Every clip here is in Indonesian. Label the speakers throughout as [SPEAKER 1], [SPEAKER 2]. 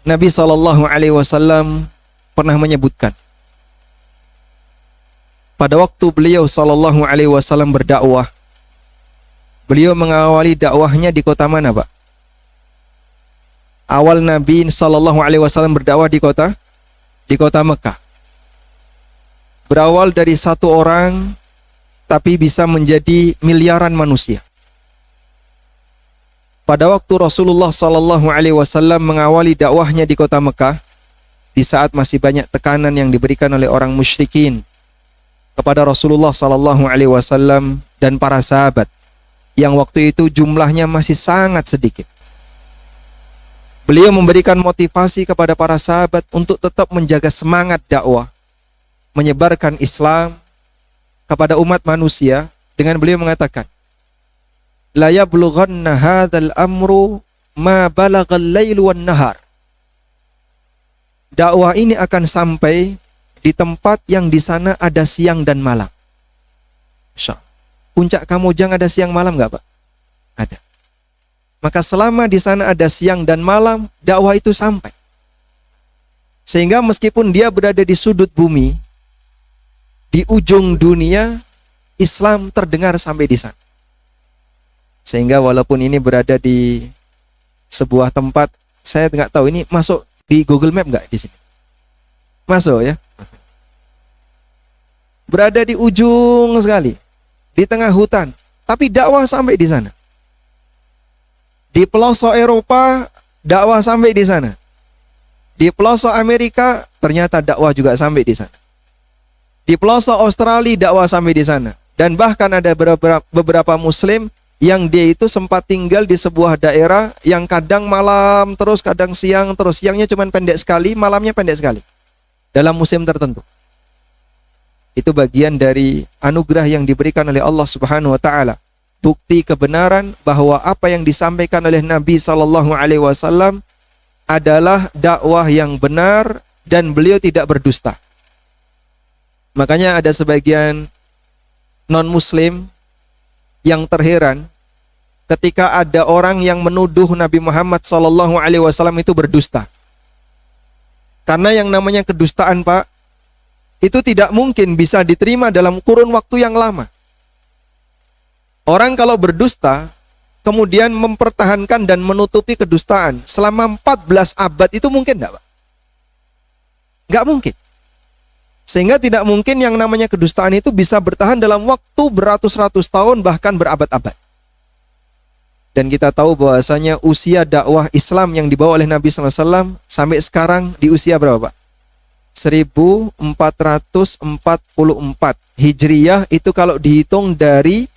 [SPEAKER 1] Nabi SAW pernah menyebutkan pada waktu beliau SAW berdakwah, beliau mengawali dakwahnya di kota mana, Pak? Awal Nabi SAW berdakwah di kota Mekah. Berawal dari satu orang, tapi bisa menjadi miliaran manusia. Pada waktu Rasulullah SAW mengawali dakwahnya di kota Mekah, di saat masih banyak tekanan yang diberikan oleh orang musyrikin kepada Rasulullah SAW dan para sahabat, yang waktu itu jumlahnya masih sangat sedikit. Beliau memberikan motivasi kepada para sahabat untuk tetap menjaga semangat dakwah, menyebarkan Islam kepada umat manusia, dengan beliau mengatakan, la yablughanna hadzal amru ma balagal lailu wan nahar. Dakwah ini akan sampai di tempat yang di sana ada siang dan malam. Puncak Kamojang ada siang malam enggak, Pak? Ada. Maka selama di sana ada siang dan malam, dakwah itu sampai. Sehingga meskipun dia berada di sudut bumi, di ujung dunia, Islam terdengar sampai di sana. Sehingga walaupun ini berada di sebuah tempat, saya nggak tahu ini masuk di Google Map nggak di sini? Masuk ya? Berada di ujung sekali, di tengah hutan, tapi dakwah sampai di sana. Di pelosok Eropa, dakwah sampai di sana. Di pelosok Amerika, ternyata dakwah juga sampai di sana. Di pelosok Australia, dakwah sampai di sana. Dan bahkan ada beberapa muslim yang dia itu sempat tinggal di sebuah daerah yang kadang malam terus, kadang siang terus. Siangnya cuma pendek sekali, malamnya pendek sekali. Dalam musim tertentu. Itu bagian dari anugerah yang diberikan oleh Allah Subhanahu wa taala. Bukti kebenaran bahwa apa yang disampaikan oleh Nabi SAW adalah dakwah yang benar dan beliau tidak berdusta. Makanya ada sebagian non-muslim yang terheran ketika ada orang yang menuduh Nabi Muhammad SAW itu berdusta. Karena yang namanya kedustaan, Pak, itu tidak mungkin bisa diterima dalam kurun waktu yang lama. Orang kalau berdusta, kemudian mempertahankan dan menutupi kedustaan selama 14 abad itu mungkin enggak, Pak? Enggak mungkin. Sehingga tidak mungkin yang namanya kedustaan itu bisa bertahan dalam waktu beratus-ratus tahun, bahkan berabad-abad. Dan kita tahu bahwasanya usia dakwah Islam yang dibawa oleh Nabi SAW sampai sekarang di usia berapa, Pak? 1444 Hijriyah, itu kalau dihitung dari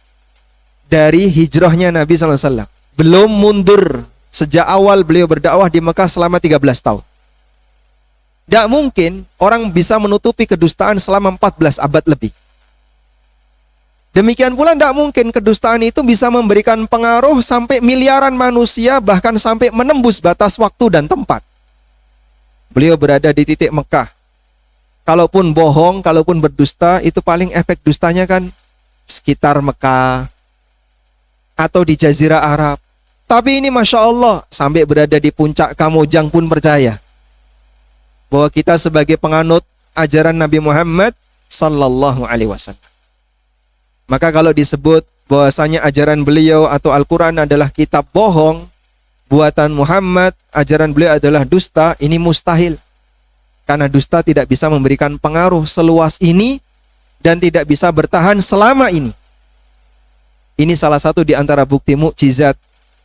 [SPEAKER 1] hijrahnya Nabi SAW. Belum mundur sejak awal beliau berdakwah di Mekah selama 13 tahun. Tidak mungkin orang bisa menutupi kedustaan selama 14 abad lebih. Demikian pula tidak mungkin kedustaan itu bisa memberikan pengaruh sampai miliaran manusia, bahkan sampai menembus batas waktu dan tempat. Beliau berada di titik Mekah. Kalaupun bohong, kalaupun berdusta, itu paling efek dustanya kan sekitar Mekah atau di Jazirah Arab. Tapi ini Masya Allah, sampai berada di puncak Kamojang pun percaya bahwa kita sebagai penganut ajaran Nabi Muhammad Sallallahu Alaihi Wasallam. Maka kalau disebut bahwasanya ajaran beliau atau Al-Quran adalah kitab bohong, buatan Muhammad, ajaran beliau adalah dusta, ini mustahil. Karena dusta tidak bisa memberikan pengaruh seluas ini dan tidak bisa bertahan selama ini. Ini salah satu di antara bukti mukjizat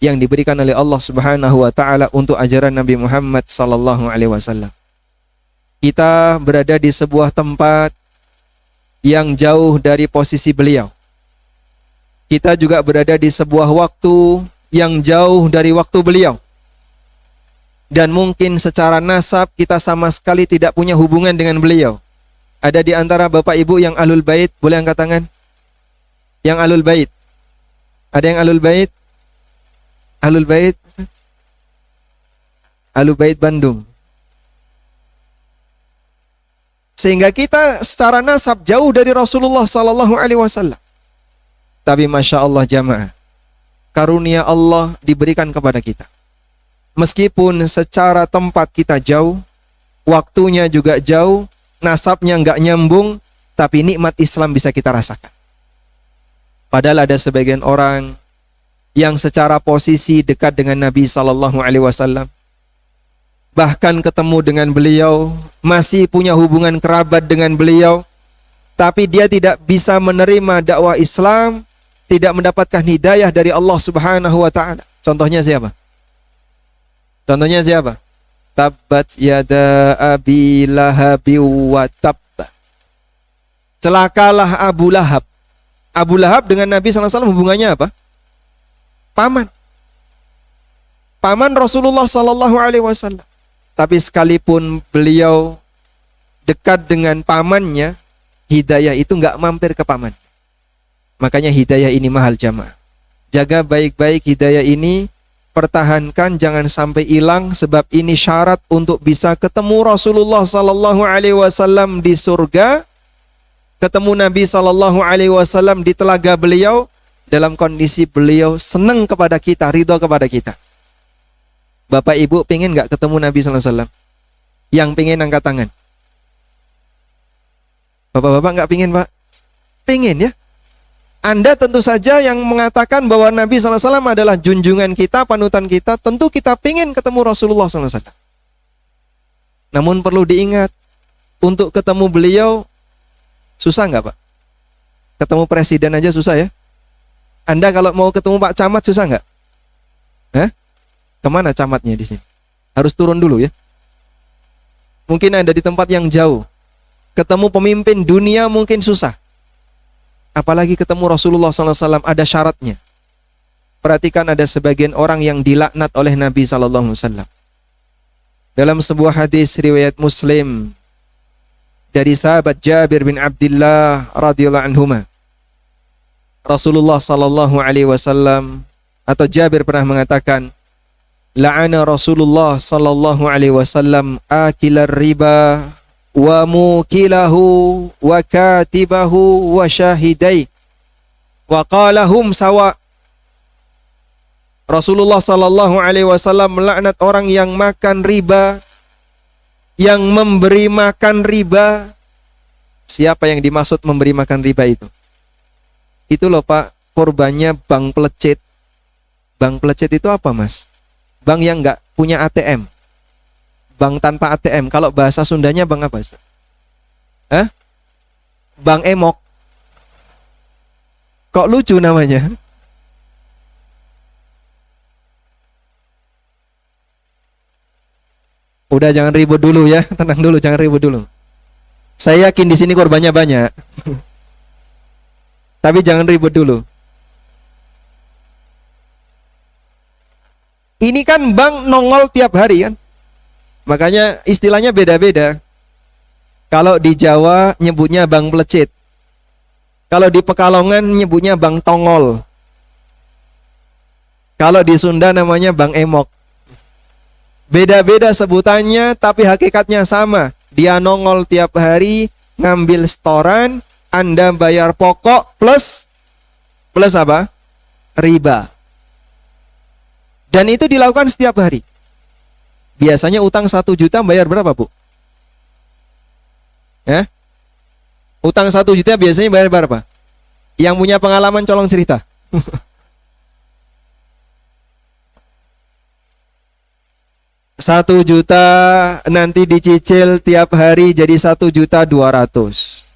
[SPEAKER 1] yang diberikan oleh Allah Subhanahu wa taala untuk ajaran Nabi Muhammad sallallahu alaihi wasallam. Kita berada di sebuah tempat yang jauh dari posisi beliau. Kita juga berada di sebuah waktu yang jauh dari waktu beliau. Dan mungkin secara nasab kita sama sekali tidak punya hubungan dengan beliau. Ada di antara Bapak Ibu yang Ahlul Bait, boleh angkat tangan? Yang Ahlul Bait. Ada yang Ahlul Bait? Ahlul Bait? Ahlul Bait Bandung. Sehingga kita secara nasab jauh dari Rasulullah sallallahu alaihi wasallam. Tapi Masya Allah jamaah, karunia Allah diberikan kepada kita. Meskipun secara tempat kita jauh, waktunya juga jauh, nasabnya nggak nyambung, tapi nikmat Islam bisa kita rasakan. Padahal ada sebagian orang yang secara posisi dekat dengan Nabi Sallallahu Alaihi Wasallam, bahkan ketemu dengan beliau, masih punya hubungan kerabat dengan beliau, tapi dia tidak bisa menerima dakwah Islam, tidak mendapatkan hidayah dari Allah Subhanahu wa Ta'ala. Contohnya siapa? Contohnya siapa? Tabbat yada Abi Lahab wa tabb. Celakalah Abu Lahab. Abu Lahab dengan Nabi SAW hubungannya apa? Paman. Paman Rasulullah SAW. Tapi sekalipun beliau dekat dengan pamannya, hidayah itu nggak mampir ke paman. Makanya hidayah ini mahal jamaah. Jaga baik-baik hidayah ini, pertahankan jangan sampai hilang, sebab ini syarat untuk bisa ketemu Rasulullah sallallahu alaihi wasallam di surga, ketemu Nabi sallallahu alaihi wasallam di telaga beliau dalam kondisi beliau senang kepada kita, ridho kepada kita. Bapak Ibu pengen nggak ketemu Nabi sallallahu alaihi wasallam? Yang pengen angkat tangan. Bapak-bapak nggak pengen, Pak? Pengen ya? Anda tentu saja yang mengatakan bahwa Nabi SAW adalah junjungan kita, panutan kita, tentu kita ingin ketemu Rasulullah SAW. Namun perlu diingat, untuk ketemu beliau, susah nggak Pak? Ketemu presiden aja susah ya? Anda kalau mau ketemu Pak Camat susah nggak? Hah? Kemana camatnya di sini? Harus turun dulu ya? Mungkin ada di tempat yang jauh. Ketemu pemimpin dunia mungkin susah. Apalagi ketemu Rasulullah SAW, ada syaratnya. Perhatikan, ada sebagian orang yang dilaknat oleh Nabi SAW. Dalam sebuah hadis riwayat Muslim dari sahabat Jabir bin Abdullah radhiyallahu anhuma, Rasulullah SAW atau Jabir pernah mengatakan, la'ana Rasulullah SAW akilar riba wa mukilahu wa katibahu wa syahidai wa qalahum sawa. Rasulullah sallallahu alaihi wasallam melaknat orang yang makan riba, yang memberi makan riba. Siapa yang dimaksud memberi makan riba itu? Itu loh Pak, korbannya bank pelecet. Bank pelecet itu apa Mas? Bank yang nggak punya ATM. Bank tanpa ATM. Kalau bahasa Sundanya bank apa? Bank emok. Kok lucu namanya? Udah jangan ribut dulu ya, tenang dulu, jangan ribut dulu. Saya yakin di sini korbannya banyak. Tapi jangan ribut dulu. Ini kan bank nongol tiap hari kan? Makanya istilahnya beda-beda. Kalau di Jawa nyebutnya bank pelecit. Kalau di Pekalongan nyebutnya bank tongol. Kalau di Sunda namanya bank emok. Beda-beda sebutannya tapi hakikatnya sama. Dia nongol tiap hari, ngambil setoran, Anda bayar pokok plus apa? Riba. Dan itu dilakukan setiap hari. Biasanya utang 1 juta bayar berapa, Bu? Utang 1 juta biasanya bayar berapa? Yang punya pengalaman colong cerita. 1 juta nanti dicicil tiap hari jadi 1.200.000.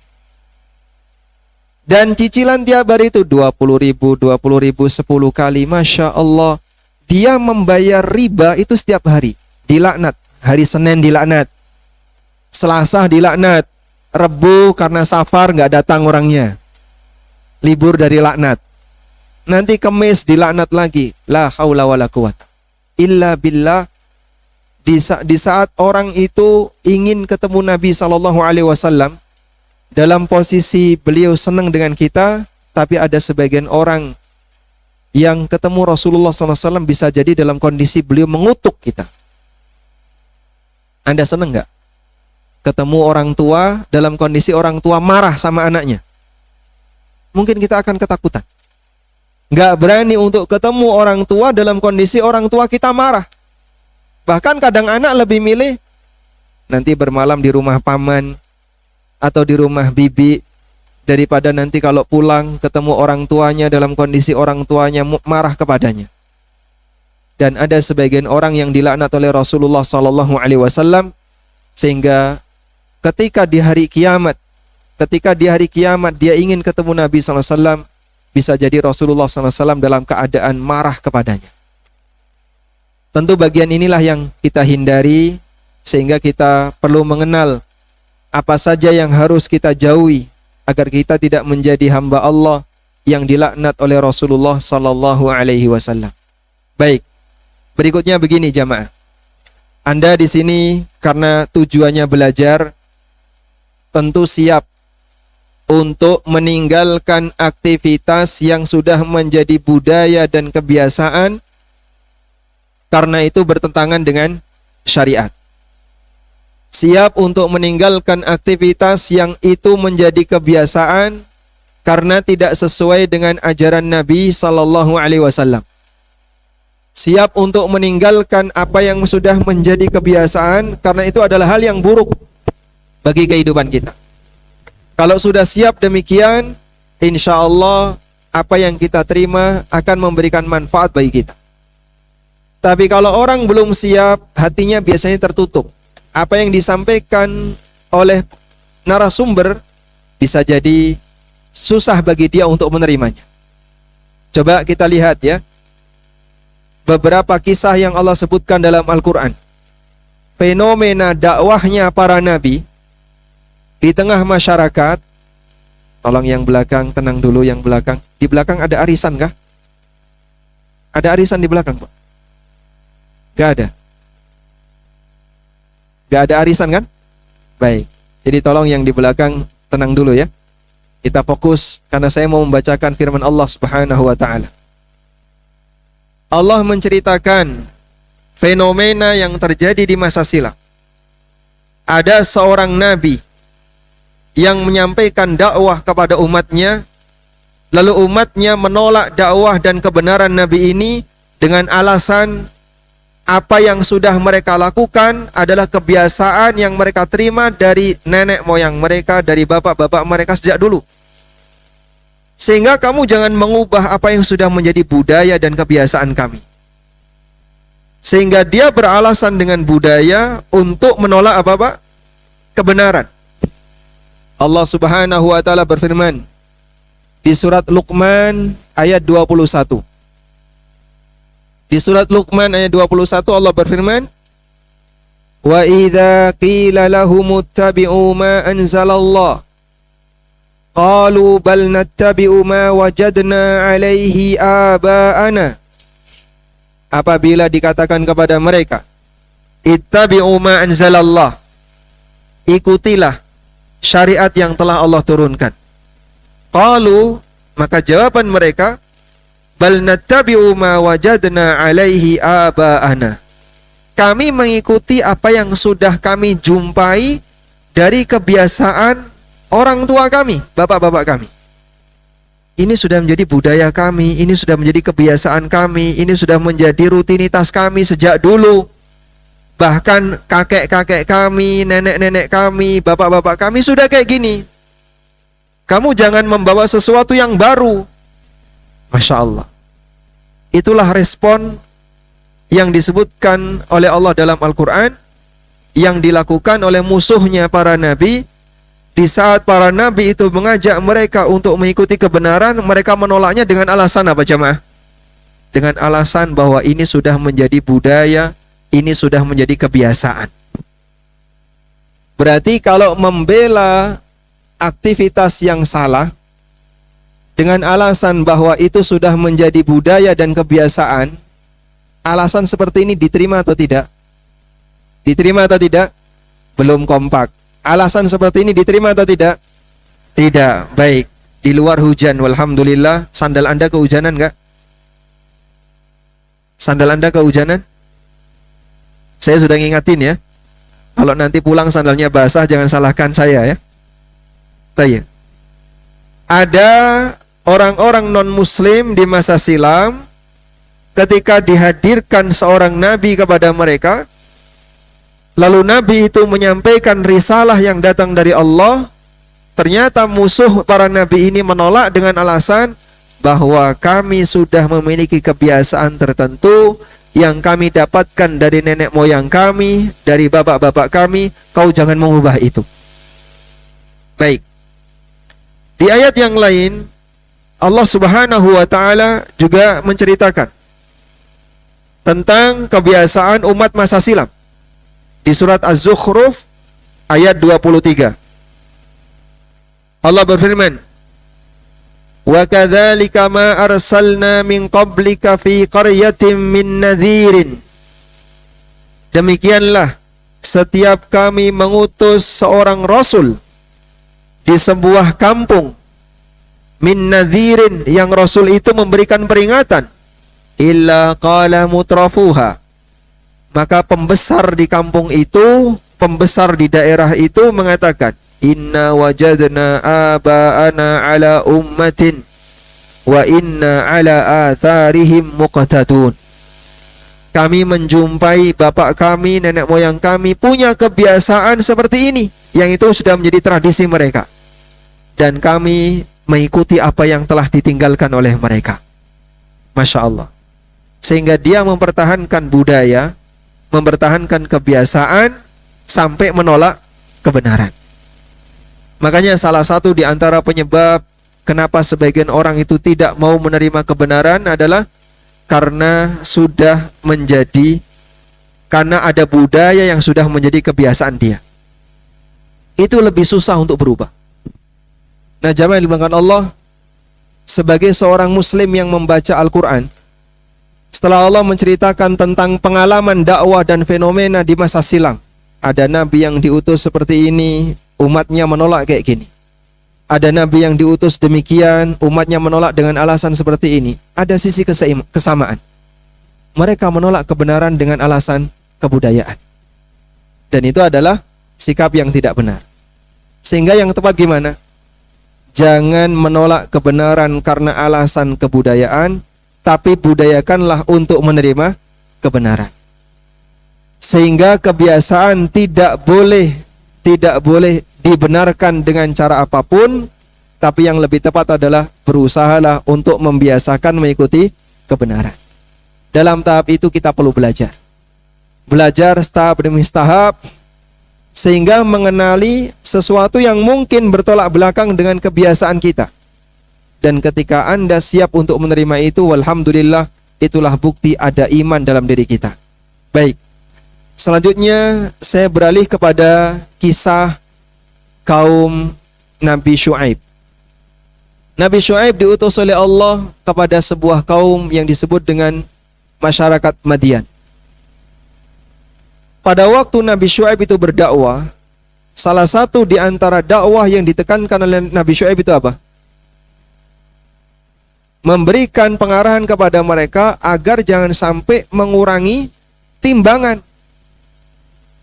[SPEAKER 1] Dan cicilan tiap hari itu 20.000, 10 kali. Masya Allah. Dia membayar riba itu setiap hari. Dilaknat, hari Senin dilaknat, Selasa dilaknat, Rebu karena safar nggak datang orangnya, libur dari laknat. Nanti Kamis dilaknat lagi. La haula wala quwata illa billah. Di saat orang itu ingin ketemu Nabi Sallallahu Alaihi Wasallam dalam posisi beliau senang dengan kita, tapi ada sebagian orang yang ketemu Rasulullah SAW bisa jadi dalam kondisi beliau mengutuk kita. Anda senang nggak ketemu orang tua dalam kondisi orang tua marah sama anaknya? Mungkin kita akan ketakutan. Nggak berani untuk ketemu orang tua dalam kondisi orang tua kita marah. Bahkan kadang anak lebih milih nanti bermalam di rumah paman atau di rumah bibi daripada nanti kalau pulang ketemu orang tuanya dalam kondisi orang tuanya marah kepadanya. Dan ada sebagian orang yang dilaknat oleh Rasulullah SAW sehingga ketika di hari kiamat dia ingin ketemu Nabi SAW, bisa jadi Rasulullah SAW dalam keadaan marah kepadanya. Tentu bagian inilah yang kita hindari, sehingga kita perlu mengenal apa saja yang harus kita jauhi agar kita tidak menjadi hamba Allah yang dilaknat oleh Rasulullah SAW. Baik, berikutnya begini jamaah. Anda di sini karena tujuannya belajar, tentu siap untuk meninggalkan aktivitas yang sudah menjadi budaya dan kebiasaan karena itu bertentangan dengan syariat. Siap untuk meninggalkan aktivitas yang itu menjadi kebiasaan karena tidak sesuai dengan ajaran Nabi SAW. Siap untuk meninggalkan apa yang sudah menjadi kebiasaan karena itu adalah hal yang buruk bagi kehidupan kita. Kalau sudah siap demikian, insya Allah apa yang kita terima akan memberikan manfaat bagi kita. Tapi kalau orang belum siap, hatinya biasanya tertutup. Apa yang disampaikan oleh narasumber bisa jadi susah bagi dia untuk menerimanya. Coba kita lihat ya, beberapa kisah yang Allah sebutkan dalam Al-Quran. Fenomena dakwahnya para nabi di tengah masyarakat. Tolong yang belakang, tenang dulu yang belakang. Di belakang ada arisan kah? Ada arisan di belakang, Pak? Gak ada. Gak ada arisan kan? Baik. Jadi tolong yang di belakang tenang dulu ya. Kita fokus karena saya mau membacakan firman Allah Subhanahu wa taala. Allah menceritakan fenomena yang terjadi di masa silam. Ada seorang nabi yang menyampaikan dakwah kepada umatnya, lalu umatnya menolak dakwah dan kebenaran nabi ini dengan alasan apa yang sudah mereka lakukan adalah kebiasaan yang mereka terima dari nenek moyang mereka, dari bapak-bapak mereka sejak dulu. Sehingga kamu jangan mengubah apa yang sudah menjadi budaya dan kebiasaan kami. Sehingga dia beralasan dengan budaya untuk menolak apa Pak? Kebenaran. Allah Subhanahu wa taala berfirman di surat Luqman ayat 21. Di surat Luqman ayat 21 Allah berfirman, "Wa idza qila lahum ittabi'u ma anzalallah qalu bal nattabi'u ma wajadna 'alaihi aba'ana." Apabila dikatakan kepada mereka, "Ittabi'u ma anzalallah," ikutilah syariat yang telah Allah turunkan. Qalu, maka jawaban mereka, "Bal nattabi'u ma wajadna 'alaihi aba'ana." Kami mengikuti apa yang sudah kami jumpai dari kebiasaan orang tua kami, bapak-bapak kami. Ini sudah menjadi budaya kami, ini sudah menjadi kebiasaan kami, ini sudah menjadi rutinitas kami sejak dulu. Bahkan kakek-kakek kami, nenek-nenek kami, bapak-bapak kami sudah kayak gini. Kamu jangan membawa sesuatu yang baru. Masya Allah. Itulah respon yang disebutkan oleh Allah dalam Al-Quran, yang dilakukan oleh musuhnya para nabi. Di saat para nabi itu mengajak mereka untuk mengikuti kebenaran, mereka menolaknya dengan alasan apa jemaah? Dengan alasan bahwa ini sudah menjadi budaya, ini sudah menjadi kebiasaan. Berarti kalau membela aktivitas yang salah dengan alasan bahwa itu sudah menjadi budaya dan kebiasaan, alasan seperti ini diterima atau tidak? Diterima atau tidak? Belum kompak. Alasan seperti ini diterima atau tidak? Tidak. Baik. Di luar hujan, walhamdulillah. Sandal Anda kehujanan enggak? Sandal Anda kehujanan? Saya sudah ngingatin ya. Kalau nanti pulang sandalnya basah, jangan salahkan saya ya. Baik. Ada orang-orang non-muslim di masa silam, ketika dihadirkan seorang nabi kepada mereka, Lalu Nabi itu menyampaikan risalah yang datang dari Allah. Ternyata musuh para Nabi ini menolak dengan alasan bahwa kami sudah memiliki kebiasaan tertentu yang kami dapatkan dari nenek moyang kami, dari bapak-bapak kami, kau jangan mengubah itu. Baik. Di ayat yang lain, Allah Subhanahu wa taala juga menceritakan tentang kebiasaan umat masa silam. Di surat Az-Zukhruf ayat 23. Allah berfirman, "Wa kadzalika ma arsalna min qablika fi qaryatin min nadhirin." Demikianlah setiap kami mengutus seorang rasul di sebuah kampung, min nadhirin, yang rasul itu memberikan peringatan, illa qala mutrafuha, maka pembesar di kampung itu, pembesar di daerah itu mengatakan, inna wajadna aba'ana ala ummatin wa inna ala atharihim muqtadun. Kami menjumpai bapak kami, nenek moyang kami punya kebiasaan seperti ini, yang itu sudah menjadi tradisi mereka, dan kami mengikuti apa yang telah ditinggalkan oleh mereka. Masya Allah. Sehingga dia mempertahankan budaya, mempertahankan kebiasaan sampai menolak kebenaran. Makanya salah satu di antara penyebab kenapa sebagian orang itu tidak mau menerima kebenaran adalah karena ada budaya yang sudah menjadi kebiasaan dia. Itu lebih susah untuk berubah. Nah, jamaah yang dimuliakan Allah, sebagai seorang muslim yang membaca Al-Quran, setelah Allah menceritakan tentang pengalaman dakwah dan fenomena di masa silam, ada nabi yang diutus seperti ini, umatnya menolak kayak gini. Ada nabi yang diutus demikian, umatnya menolak dengan alasan seperti ini. Ada sisi kesamaan. Mereka menolak kebenaran dengan alasan kebudayaan. Dan itu adalah sikap yang tidak benar. Sehingga yang tepat gimana? Jangan menolak kebenaran karena alasan kebudayaan, tapi budayakanlah untuk menerima kebenaran. Sehingga kebiasaan tidak boleh dibenarkan dengan cara apapun, tapi yang lebih tepat adalah berusahalah untuk membiasakan mengikuti kebenaran. Dalam tahap itu kita perlu belajar. Belajar tahap demi tahap, sehingga mengenali sesuatu yang mungkin bertolak belakang dengan kebiasaan kita. Dan ketika Anda siap untuk menerima itu, walhamdulillah, itulah bukti ada iman dalam diri kita. Baik. Selanjutnya saya beralih kepada kisah kaum Nabi Syuaib. Nabi Syuaib diutus oleh Allah kepada sebuah kaum yang disebut dengan masyarakat Madian. Pada waktu Nabi Syuaib itu berdakwah, salah satu di antara dakwah yang ditekankan oleh Nabi Syuaib itu apa? Memberikan pengarahan kepada mereka agar jangan sampai mengurangi timbangan.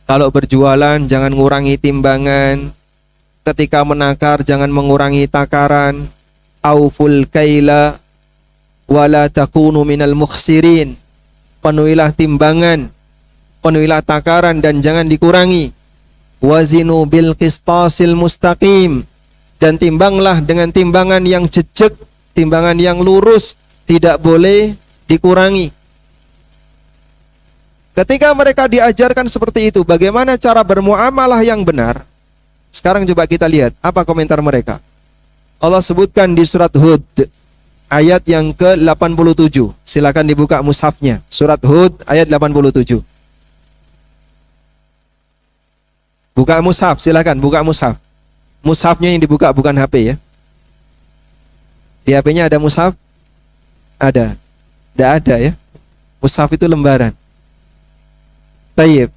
[SPEAKER 1] Kalau berjualan jangan mengurangi timbangan. Ketika menakar jangan mengurangi takaran. Auful kaila wala takunu minal mukhsirin. Penuhilah timbangan, penuhilah takaran dan jangan dikurangi. Wazinu bil qistasil mustaqim, dan timbanglah dengan timbangan yang jejak, timbangan yang lurus, tidak boleh dikurangi. Ketika mereka diajarkan seperti itu, bagaimana cara bermuamalah yang benar? Sekarang coba kita lihat apa komentar mereka. Allah sebutkan di surat Hud ayat yang ke-87. Silakan dibuka mushafnya. Surat Hud ayat 87. Buka mushaf, silakan buka mushaf. Mushafnya yang dibuka bukan HP ya. Di HP-nya ada mushaf? Ada. Tidak ada ya. Mushaf itu lembaran. Baik.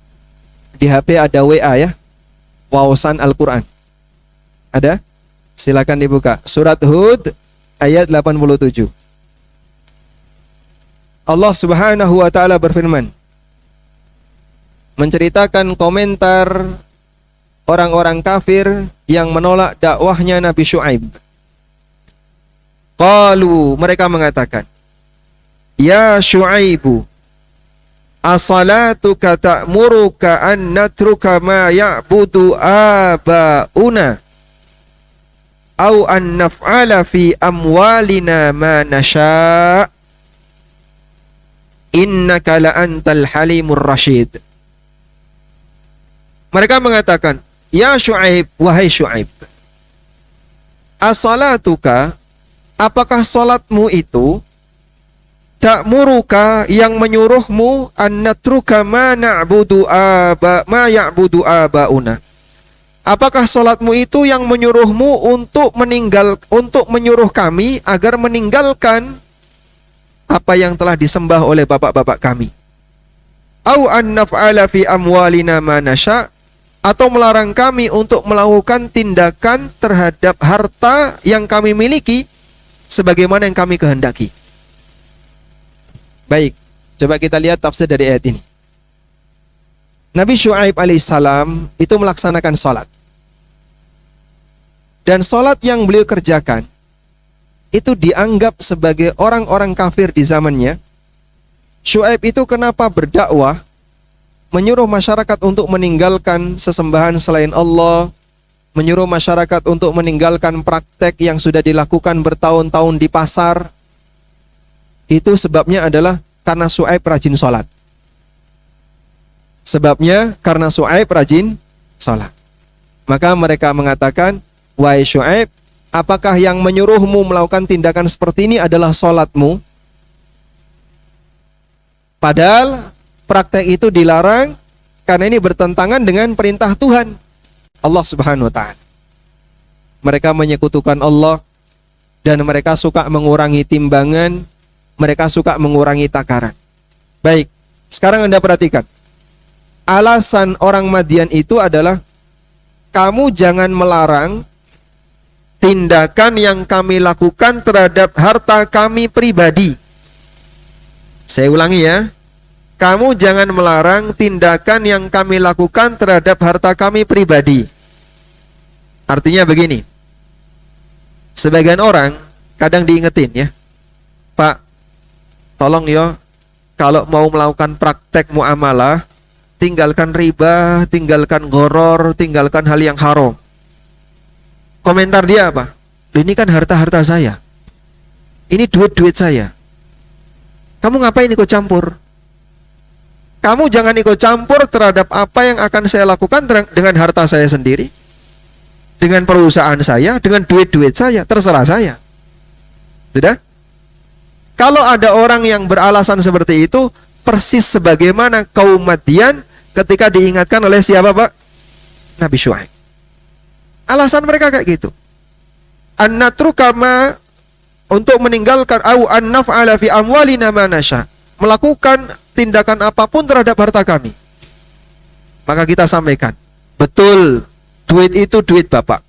[SPEAKER 1] Di HP ada WA ya. Wawasan Al-Quran. Ada? Silakan dibuka. Surat Hud ayat 87. Allah Subhanahu wa taala berfirman, menceritakan komentar orang-orang kafir yang menolak dakwahnya Nabi Syuaib. Qalu, mereka mengatakan, ya Syuaibu, As-salatuka ta'muruka an natruka ma ya'budu aba'una au an naf'ala fi amwalina ma nasha' innaka la antal halimur rasyid. Mereka mengatakan, ya Syuaib, wahai Syuaib, as-salatuka, apakah salatmu itu ta'muruka yang menyuruhmu an natruka ma ya'budu aba'una. Apakah salatmu itu yang menyuruhmu untuk menyuruh kami agar meninggalkan apa yang telah disembah oleh bapak-bapak kami? Au an naf'ala fi amwalina ma nasha', atau melarang kami untuk melakukan tindakan terhadap harta yang kami miliki sebagaimana yang kami kehendaki. Baik, coba kita lihat tafsir dari ayat ini. Nabi Syuaib alaihissalam itu melaksanakan sholat. Dan sholat yang beliau kerjakan itu dianggap sebagai orang-orang kafir di zamannya. Syuaib itu kenapa berdakwah, menyuruh masyarakat untuk meninggalkan sesembahan selain Allah, menyuruh masyarakat untuk meninggalkan praktek yang sudah dilakukan bertahun-tahun di pasar. Itu sebabnya adalah karena Syuaib rajin sholat. Sebabnya karena Syuaib rajin sholat. Maka mereka mengatakan, wahai Syuaib, apakah yang menyuruhmu melakukan tindakan seperti ini adalah sholatmu? Padahal praktek itu dilarang karena ini bertentangan dengan perintah Tuhan Allah Subhanahu wa ta'ala. Mereka menyekutukan Allah dan mereka suka mengurangi timbangan, mereka suka mengurangi takaran. Baik, sekarang Anda perhatikan. Alasan orang Madian itu adalah, kamu jangan melarang tindakan yang kami lakukan terhadap harta kami pribadi. Saya ulangi ya. Kamu jangan melarang tindakan yang kami lakukan terhadap harta kami pribadi. Artinya begini. Sebagian orang kadang diingetin ya, Pak, tolong ya, kalau mau melakukan praktek muamalah, tinggalkan riba, tinggalkan goror, tinggalkan hal yang haram. Komentar dia apa? Ini kan harta-harta saya. Ini duit-duit saya. Kamu ngapain ikut campur? Kamu jangan ikut campur terhadap apa yang akan saya lakukan dengan harta saya sendiri, dengan perusahaan saya, dengan duit-duit saya, terserah saya. Sudah? Kalau ada orang yang beralasan seperti itu, persis sebagaimana kaum Madian ketika diingatkan oleh siapa, Pak? Nabi Syuaib. Alasan mereka kayak gitu. An-natruka ma, untuk meninggalkan, au an-naf'ala fi amwalina ma nasha, melakukan tindakan apapun terhadap harta kami. Maka kita sampaikan, betul, duit itu duit Bapak,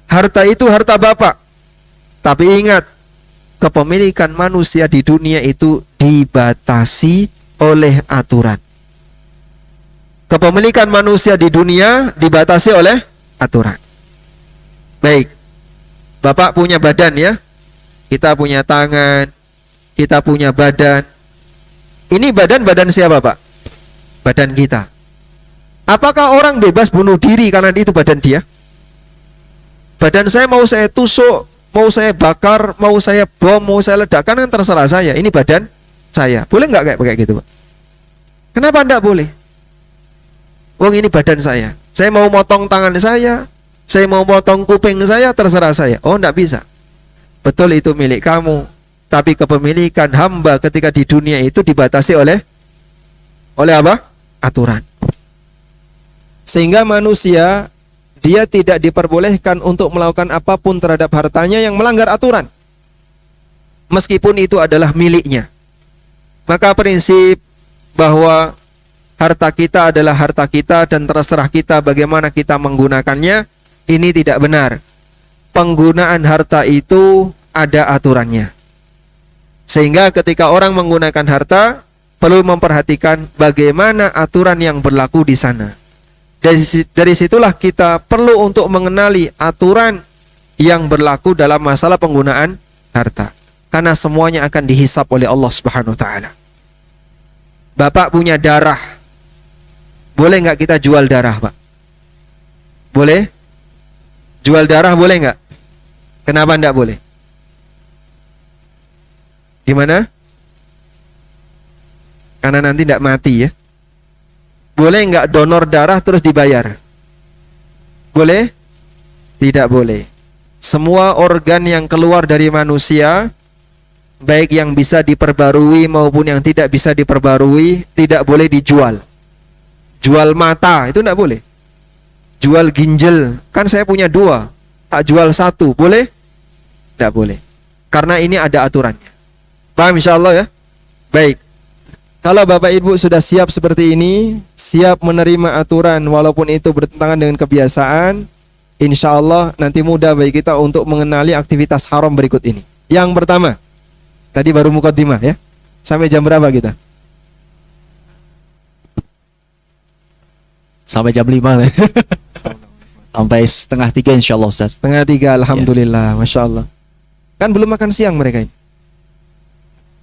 [SPEAKER 1] harta itu harta Bapak. Tapi ingat, kepemilikan manusia di dunia itu dibatasi oleh aturan. Kepemilikan manusia di dunia dibatasi oleh aturan. Baik, Bapak punya badan ya, kita punya tangan, kita punya badan. Ini badan siapa, Pak? Badan kita. Apakah orang bebas bunuh diri karena itu badan dia? Badan saya mau saya tusuk, mau saya bakar, mau saya bom, mau saya ledakkan, kan terserah saya. Ini badan saya. Boleh nggak kayak gitu, Pak? Kenapa enggak boleh? Wong ini badan saya. Saya mau motong tangan saya mau motong kuping saya, terserah saya. Oh, enggak bisa. Betul, itu milik kamu. Tapi kepemilikan hamba ketika di dunia itu dibatasi oleh apa? Aturan. Sehingga manusia, dia tidak diperbolehkan untuk melakukan apapun terhadap hartanya yang melanggar aturan, meskipun itu adalah miliknya. Maka prinsip bahwa harta kita adalah harta kita dan terserah kita bagaimana kita menggunakannya, ini tidak benar. Penggunaan harta itu ada aturannya. Sehingga ketika orang menggunakan harta, perlu memperhatikan bagaimana aturan yang berlaku di sana. Dari situlah kita perlu untuk mengenali aturan yang berlaku dalam masalah penggunaan harta. Karena semuanya akan dihisap oleh Allah Subhanahu wa ta'ala. Bapak punya darah, boleh nggak kita jual darah, Pak? Boleh? Jual darah boleh nggak? Kenapa nggak boleh? Gimana? Karena nanti nggak mati ya. Boleh nggak donor darah terus dibayar? Boleh? Tidak boleh. Semua organ yang keluar dari manusia, baik yang bisa diperbarui maupun yang tidak bisa diperbarui, tidak boleh dijual. Jual mata itu tidak boleh. Jual ginjal, kan saya punya 2, tak jual 1, boleh? Tidak boleh. Karena ini ada aturannya. Paham insyaallah ya? Baik. Kalau Bapak Ibu sudah siap seperti ini, siap menerima aturan walaupun itu bertentangan dengan kebiasaan, insya Allah nanti mudah bagi kita untuk mengenali aktivitas haram berikut ini. Yang pertama, tadi baru mukaddimah ya. Sampai jam berapa kita?
[SPEAKER 2] Sampai jam 5. Sampai setengah 3 insya Allah Ustaz.
[SPEAKER 1] Setengah 3, alhamdulillah, masya Allah. Kan belum makan siang mereka ini.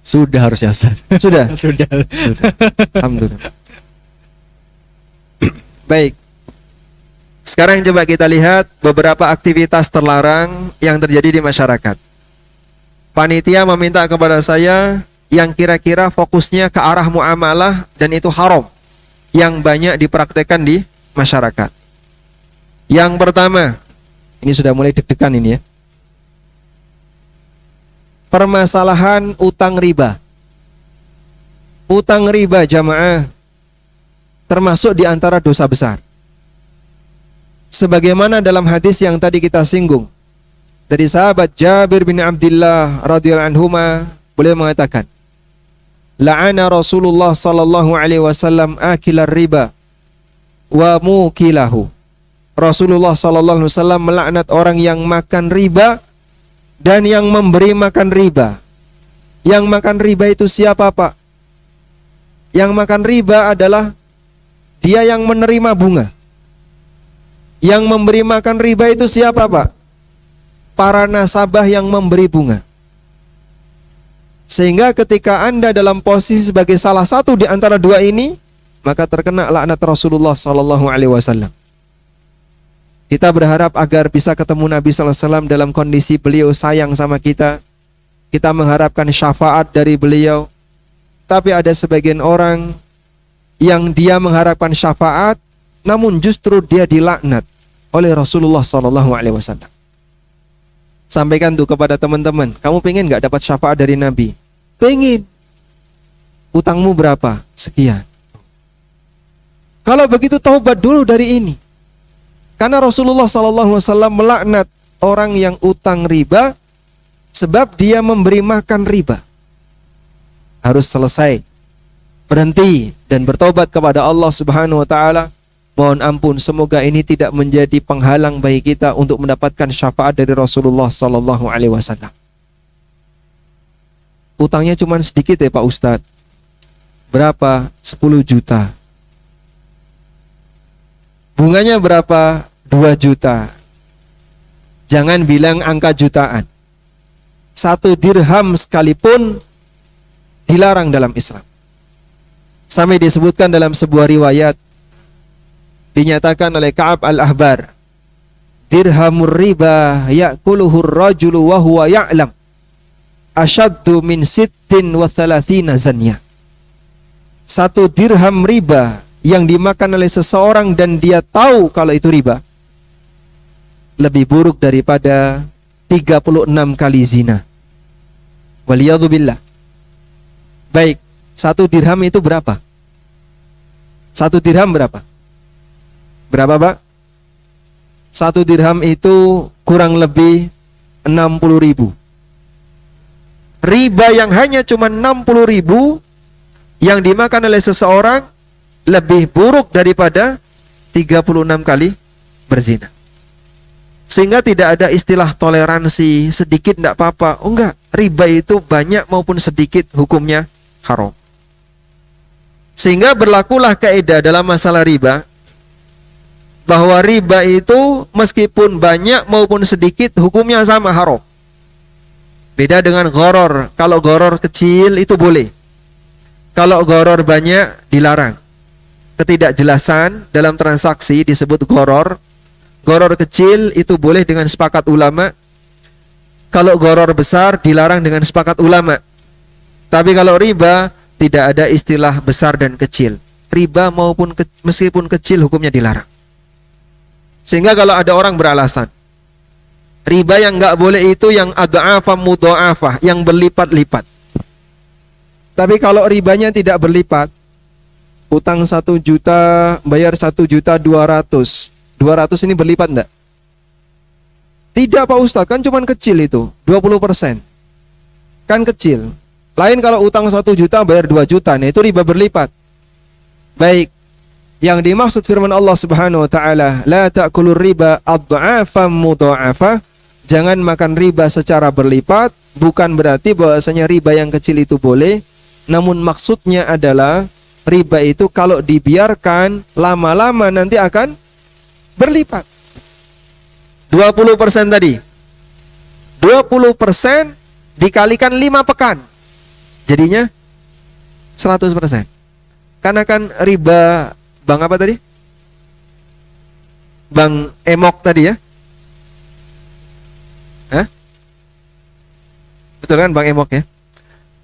[SPEAKER 2] Sudah harusnya Ustaz.
[SPEAKER 1] Sudah?
[SPEAKER 2] Sudah.
[SPEAKER 1] Alhamdulillah. Baik. Sekarang coba kita lihat beberapa aktivitas terlarang yang terjadi di masyarakat. Panitia meminta kepada saya yang kira-kira fokusnya ke arah muamalah dan itu haram, yang banyak dipraktekkan di masyarakat. Yang pertama, ini sudah mulai deg-degan ini ya. Permasalahan utang riba. Utang riba jamaah termasuk di antara dosa besar. Sebagaimana dalam hadis yang tadi kita singgung dari sahabat Jabir bin Abdullah radhiyallahu anhuma, beliau mengatakan, la'ana Rasulullah sallallahu alaihi wasallam akilar riba wa mukilahu. Rasulullah sallallahu alaihi wasallam melaknat orang yang makan riba dan yang memberi makan riba. Yang makan riba itu siapa, Pak? Yang makan riba adalah dia yang menerima bunga. Yang memberi makan riba itu siapa, Pak? Para nasabah yang memberi bunga. Sehingga ketika Anda dalam posisi sebagai salah satu di antara dua ini, maka terkena laknat Rasulullah sallallahu alaihi wasallam. Kita berharap agar bisa ketemu Nabi sallallahu alaihi wasallam dalam kondisi beliau sayang sama kita. Kita mengharapkan syafaat dari beliau. Tapi ada sebagian orang yang dia mengharapkan syafaat, namun justru dia dilaknat oleh Rasulullah sallallahu alaihi wasallam. Sampaikan tuh kepada teman-teman, kamu pengen gak dapat syafaat dari Nabi? Pengen. Utangmu berapa? Sekian. Kalau begitu taubat dulu dari ini. Karena Rasulullah SAW melaknat orang yang utang riba sebab dia memberi makan riba. Harus selesai, berhenti dan bertobat kepada Allah Subhanahu wa taala. Mohon ampun, semoga ini tidak menjadi penghalang bagi kita untuk mendapatkan syafaat dari Rasulullah SAW. Utangnya cuma sedikit ya Pak Ustadz. Berapa? 10 juta. Bunganya berapa? 2 juta. Jangan bilang angka jutaan. 1 dirham sekalipun dilarang dalam Islam. Sampai disebutkan dalam sebuah riwayat, dinyatakan oleh Ka'ab al-Ahbar, dirhamur riba ya'kuluhur rajulu wa huwa ya'lam asyaddu min 36 zanya. 1 dirham riba yang dimakan oleh seseorang dan dia tahu kalau itu riba, lebih buruk daripada 36 kali zina. Waliyadzubillah. Baik, 1 dirham itu berapa? 1 dirham berapa? Berapa, Pak? 1 dirham itu kurang lebih 60.000. Riba yang hanya cuma 60.000 yang dimakan oleh seseorang lebih buruk daripada 36 kali berzina. Sehingga tidak ada istilah toleransi, sedikit tidak apa-apa. Oh enggak, riba itu banyak maupun sedikit hukumnya haram. Sehingga berlakulah kaidah dalam masalah riba, bahwa riba itu meskipun banyak maupun sedikit hukumnya sama, haram. Beda dengan gharar. Kalau gharar kecil itu boleh. Kalau gharar banyak dilarang. Ketidakjelasan dalam transaksi disebut gharar. Gharar kecil itu boleh dengan sepakat ulama. Kalau gharar besar dilarang dengan sepakat ulama. Tapi kalau riba tidak ada istilah besar dan kecil. Riba meskipun kecil hukumnya dilarang. Sehingga kalau ada orang beralasan riba yang nggak boleh itu yang adha'afa mudha'afah, yang berlipat-lipat. Tapi kalau ribanya tidak berlipat, utang 1 juta bayar 1.200.000, 200 ini berlipat enggak? Tidak Pak Ustadz, kan cuman kecil itu 20%. Kan kecil. Lain kalau utang 1 juta bayar 2 juta, nah itu riba berlipat. Baik, yang dimaksud firman Allah Subhanahu wa taala, la ta'kulur riba adha'afan mudha'afah, jangan makan riba secara berlipat, bukan berarti bahwasanya riba yang kecil itu boleh, namun maksudnya adalah riba itu kalau dibiarkan lama-lama nanti akan berlipat. 20% tadi. 20% dikalikan 5 pekan. Jadinya 100%. Karena kan riba bank apa tadi? Bank emok tadi ya? Hah? Betul kan bank emok ya?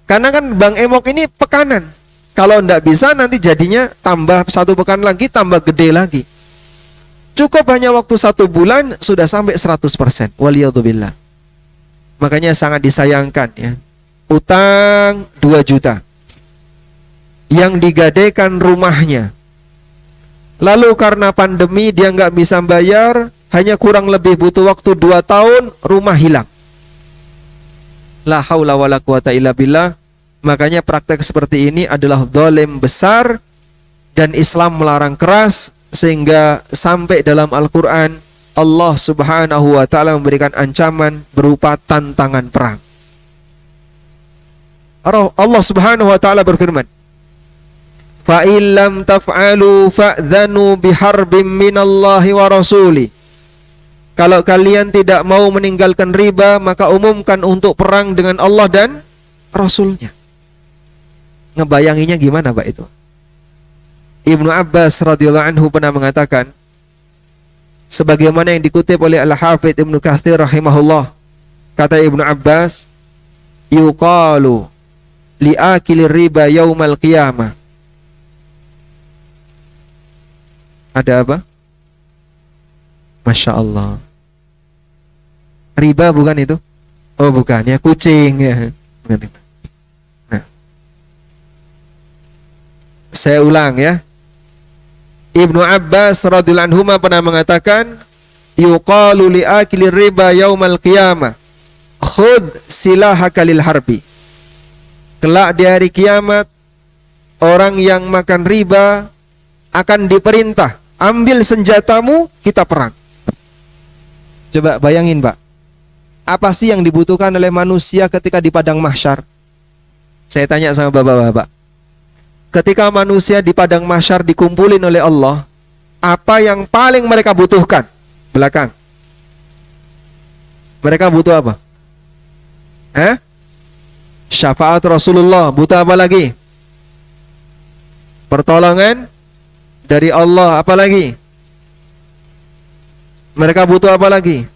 [SPEAKER 1] Karena kan bank emok ini pekanan. Kalau enggak bisa nanti jadinya tambah 1 pekan lagi, tambah gede lagi. Cukup hanya waktu 1 bulan sudah sampai 100%. Waliyadzubillah. Makanya sangat disayangkan ya. Utang 2 juta. Yang digadaikan rumahnya. Lalu karena pandemi dia nggak bisa bayar, hanya kurang lebih butuh waktu 2 tahun, rumah hilang. La haula wala quwata illa billah. Makanya praktek seperti ini adalah zalim besar dan Islam melarang keras, sehingga sampai dalam Al-Quran Allah Subhanahu wa ta'ala memberikan ancaman berupa tantangan perang. Allah Subhanahu wa ta'ala berfirman, fa illam taf'alu fa'dhanu biharbim minallahi wa rasuli. Kalau kalian tidak mau meninggalkan riba, maka umumkan untuk perang dengan Allah dan Rasulnya. Ngebayanginya gimana Pak itu? Ibnu Abbas radhiyallahu anhu pernah mengatakan, sebagaimana yang dikutip oleh Al-Hafidz Ibnu Katsir rahimahullah, kata Ibnu Abbas, yuqalu li'akilir riba yaumal qiyamah. Ada apa? Masya Allah. Riba bukan itu? Oh bukan ya, kucing ya. Nah, saya ulang ya. Ibnu Abbas radhiyallahu anhu pernah mengatakan, yuqalu li'akilir riba yaumal qiyamah, khudh silahaka lil harbi. Kelak di hari kiamat, orang yang makan riba akan diperintah, ambil senjatamu, kita perang. Coba bayangin Pak, apa sih yang dibutuhkan oleh manusia ketika di padang mahsyar? Saya tanya sama bapak-bapak, ketika manusia di padang mahsyar dikumpulin oleh Allah, apa yang paling mereka butuhkan? Belakang. Mereka butuh apa? Syafaat Rasulullah. Butuh apa lagi? Pertolongan dari Allah. Apa lagi? Mereka butuh apa lagi?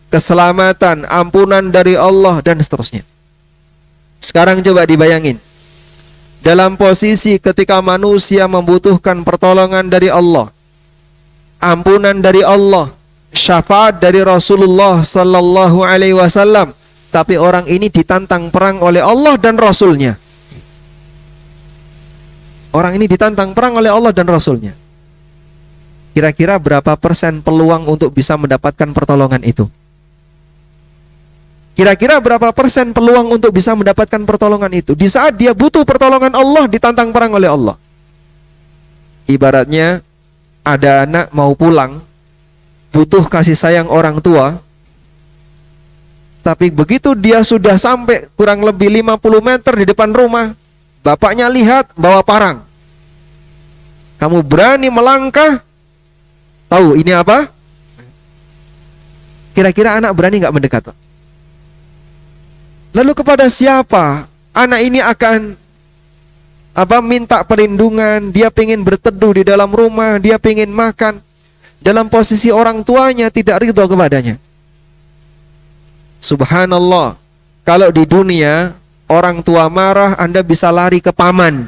[SPEAKER 1] Keselamatan, ampunan dari Allah, dan seterusnya. Sekarang coba dibayangin, dalam posisi ketika manusia membutuhkan pertolongan dari Allah, ampunan dari Allah, syafaat dari Rasulullah sallallahu alaihi wasallam, tapi orang ini ditantang perang oleh Allah dan Rasulnya. Orang ini ditantang perang oleh Allah dan Rasulnya. Kira-kira berapa persen peluang untuk bisa mendapatkan pertolongan itu? Kira-kira berapa persen peluang untuk bisa mendapatkan pertolongan itu? Di saat dia butuh pertolongan Allah, ditantang perang oleh Allah. Ibaratnya ada anak mau pulang, butuh kasih sayang orang tua, tapi begitu dia sudah sampai kurang lebih 50 meter di depan rumah, bapaknya lihat bawa parang. Kamu berani melangkah? Tahu ini apa? Kira-kira anak berani nggak mendekat, Pak? Lalu kepada siapa anak ini akan minta perlindungan, dia pengen berteduh di dalam rumah, dia pengen makan. Dalam posisi orang tuanya tidak ridho kepadanya. Subhanallah, kalau di dunia orang tua marah, Anda bisa lari ke paman.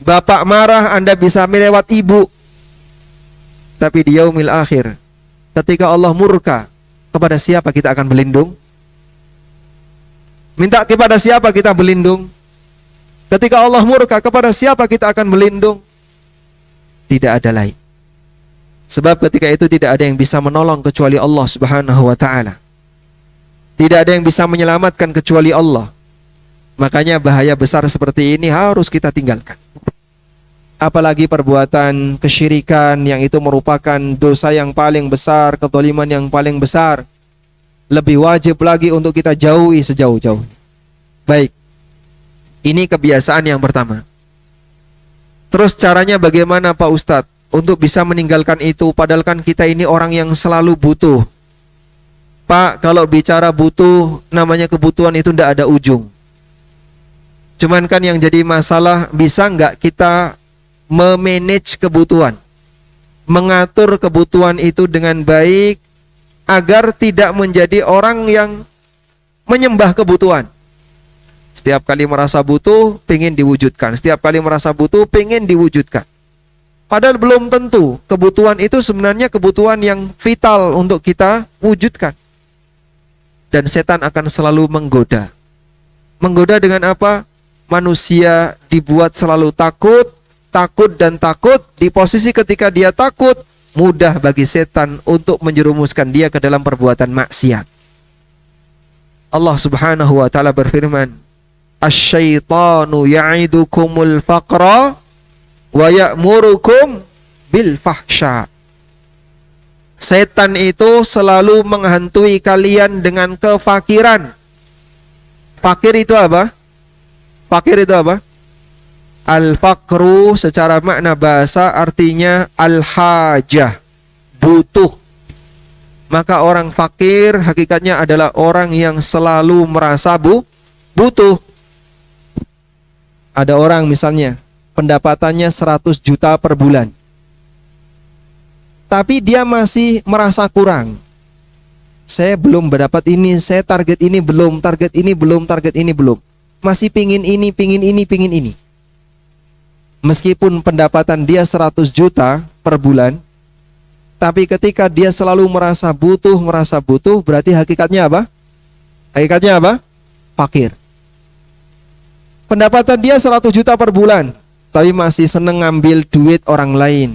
[SPEAKER 1] Bapak marah, Anda bisa melewat ibu. Tapi di yaumil akhir, ketika Allah murka, kepada siapa kita akan berlindung? Minta kepada siapa kita berlindung? Ketika Allah murka, kepada siapa kita akan berlindung? Tidak ada lain. Sebab ketika itu tidak ada yang bisa menolong kecuali Allah Subhanahu wa ta'ala. Tidak ada yang bisa menyelamatkan kecuali Allah. Makanya bahaya besar seperti ini harus kita tinggalkan. Apalagi perbuatan kesyirikan yang itu merupakan dosa yang paling besar, kezaliman yang paling besar. Lebih wajib lagi untuk kita jauhi sejauh-jauh. Baik, ini kebiasaan yang pertama. Terus caranya bagaimana Pak Ustadz untuk bisa meninggalkan itu? Padahal kan kita ini orang yang selalu butuh. Pak, kalau bicara butuh, namanya kebutuhan itu tidak ada ujung. Cuman kan yang jadi masalah, bisa nggak kita memanage kebutuhan, mengatur kebutuhan itu dengan baik, agar tidak menjadi orang yang menyembah kebutuhan. Setiap kali merasa butuh, pengen diwujudkan. Setiap kali merasa butuh, pengen diwujudkan. Padahal belum tentu kebutuhan itu sebenarnya kebutuhan yang vital untuk kita wujudkan. Dan setan akan selalu menggoda. Menggoda dengan apa? Manusia dibuat selalu takut, takut dan takut. Di posisi ketika dia takut, mudah bagi setan untuk menjerumuskan dia ke dalam perbuatan maksiat. Allah Subhanahu wa ta'ala berfirman, Asy-syaitanu ya'idukumul faqra wa ya'murukum bil fahsya. Setan itu selalu menghantui kalian dengan kefakiran. Fakir itu apa? Fakir itu apa? Al-faqru secara makna bahasa artinya al-hajah, butuh. Maka orang fakir hakikatnya adalah orang yang selalu merasa butuh. Ada orang misalnya pendapatannya 100 juta per bulan, tapi dia masih merasa kurang. Saya belum mendapat ini, saya target ini belum, target ini belum, target ini belum. Masih pingin ini, pingin ini, pingin ini. Meskipun pendapatan dia 100 juta per bulan, tapi ketika dia selalu merasa butuh, berarti hakikatnya apa? Hakikatnya apa? Fakir. Pendapatan dia 100 juta per bulan, tapi masih seneng ngambil duit orang lain,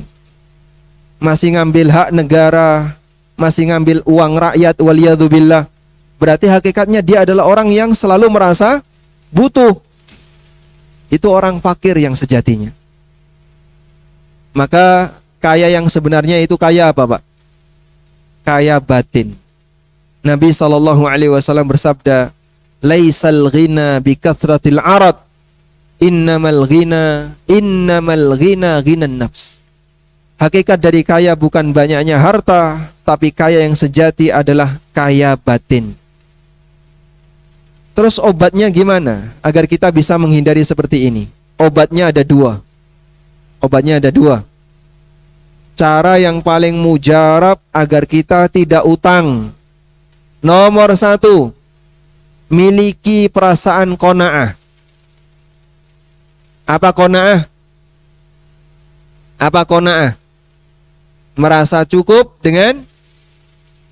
[SPEAKER 1] masih ngambil hak negara, masih ngambil uang rakyat, waliyadzubillah. Berarti hakikatnya dia adalah orang yang selalu merasa butuh. Itu orang fakir yang sejatinya. Maka kaya yang sebenarnya itu kaya apa, Pak? Kaya batin. Nabi SAW bersabda, Laisal ghina bi kathratil arad, innamal ghina ghinan nafs. Hakikat dari kaya bukan banyaknya harta, tapi kaya yang sejati adalah kaya batin. Terus obatnya gimana agar kita bisa menghindari seperti ini? Obatnya ada dua. Cara yang paling mujarab agar kita tidak utang. Nomor 1, miliki perasaan qanaah. Apa qanaah? Merasa cukup dengan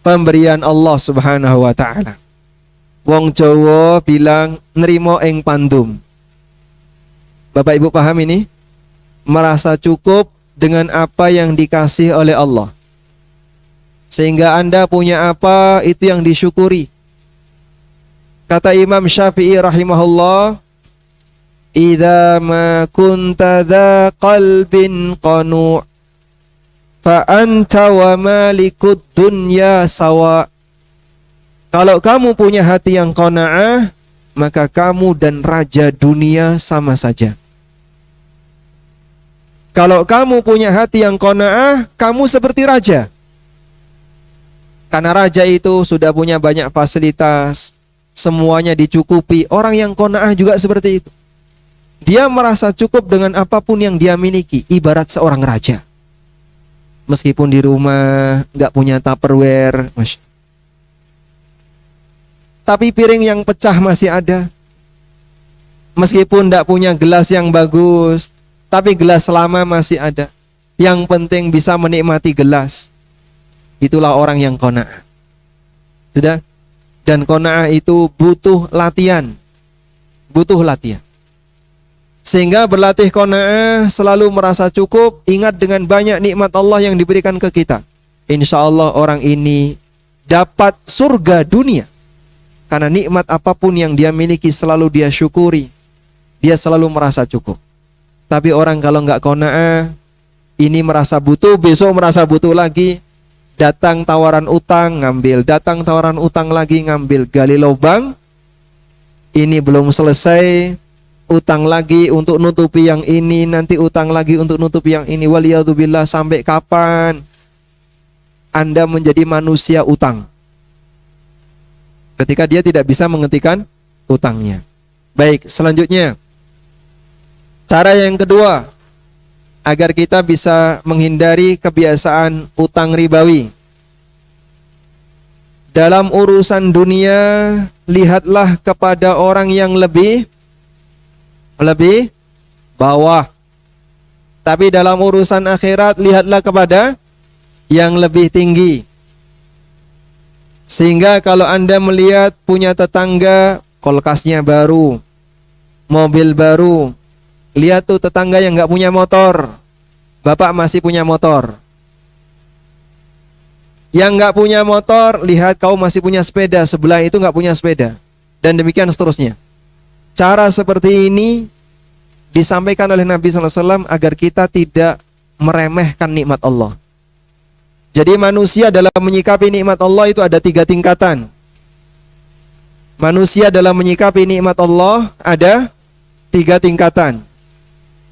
[SPEAKER 1] pemberian Allah Subhanahu wa ta'ala. Wong Jawa bilang nrimo ing pandum. Bapak Ibu paham ini? Merasa cukup dengan apa yang dikasih oleh Allah, sehingga Anda punya apa itu yang disyukuri. Kata Imam Syafi'i rahimahullah, idza ma kunta dza qalbin qanu' fa anta wa malikud dunya sawa. Kalau kamu punya hati yang qanaah, maka kamu dan raja dunia sama saja. Kalau kamu punya hati yang qanaah, kamu seperti raja. Karena raja itu sudah punya banyak fasilitas, semuanya dicukupi. Orang yang qanaah juga seperti itu. Dia merasa cukup dengan apapun yang dia miliki, ibarat seorang raja. Meskipun di rumah nggak punya Tupperware, tapi piring yang pecah masih ada. Meskipun tidak punya gelas yang bagus, tapi gelas lama masih ada. Yang penting bisa menikmati gelas. Itulah orang yang qanaah. Sudah? Dan qanaah itu butuh latihan. Butuh latihan. Sehingga berlatih qanaah, selalu merasa cukup, ingat dengan banyak nikmat Allah yang diberikan ke kita. Insya Allah orang ini dapat surga dunia. Karena nikmat apapun yang dia miliki selalu dia syukuri. Dia selalu merasa cukup. Tapi orang kalau nggak qanaah, ini merasa butuh, besok merasa butuh lagi. Datang tawaran utang, ngambil. Datang tawaran utang lagi, ngambil. Gali lubang, ini belum selesai, utang lagi untuk nutupi yang ini, nanti utang lagi untuk nutupi yang ini. Waliyadzubillah, sampai kapan Anda menjadi manusia utang? Ketika dia tidak bisa menghentikan utangnya. Baik, selanjutnya. Cara yang kedua, agar kita bisa menghindari kebiasaan utang ribawi. Dalam urusan dunia, lihatlah kepada orang yang lebih bawah. Tapi dalam urusan akhirat, lihatlah kepada yang lebih tinggi. Sehingga kalau Anda melihat punya tetangga, kulkasnya baru, mobil baru, lihat tuh tetangga yang nggak punya motor, Bapak masih punya motor. Yang nggak punya motor, lihat kau masih punya sepeda, sebelah itu nggak punya sepeda, dan demikian seterusnya. Cara seperti ini disampaikan oleh Nabi SAW agar kita tidak meremehkan nikmat Allah. Jadi manusia dalam menyikapi nikmat Allah itu ada 3 tingkatan. Manusia dalam menyikapi nikmat Allah ada 3 tingkatan.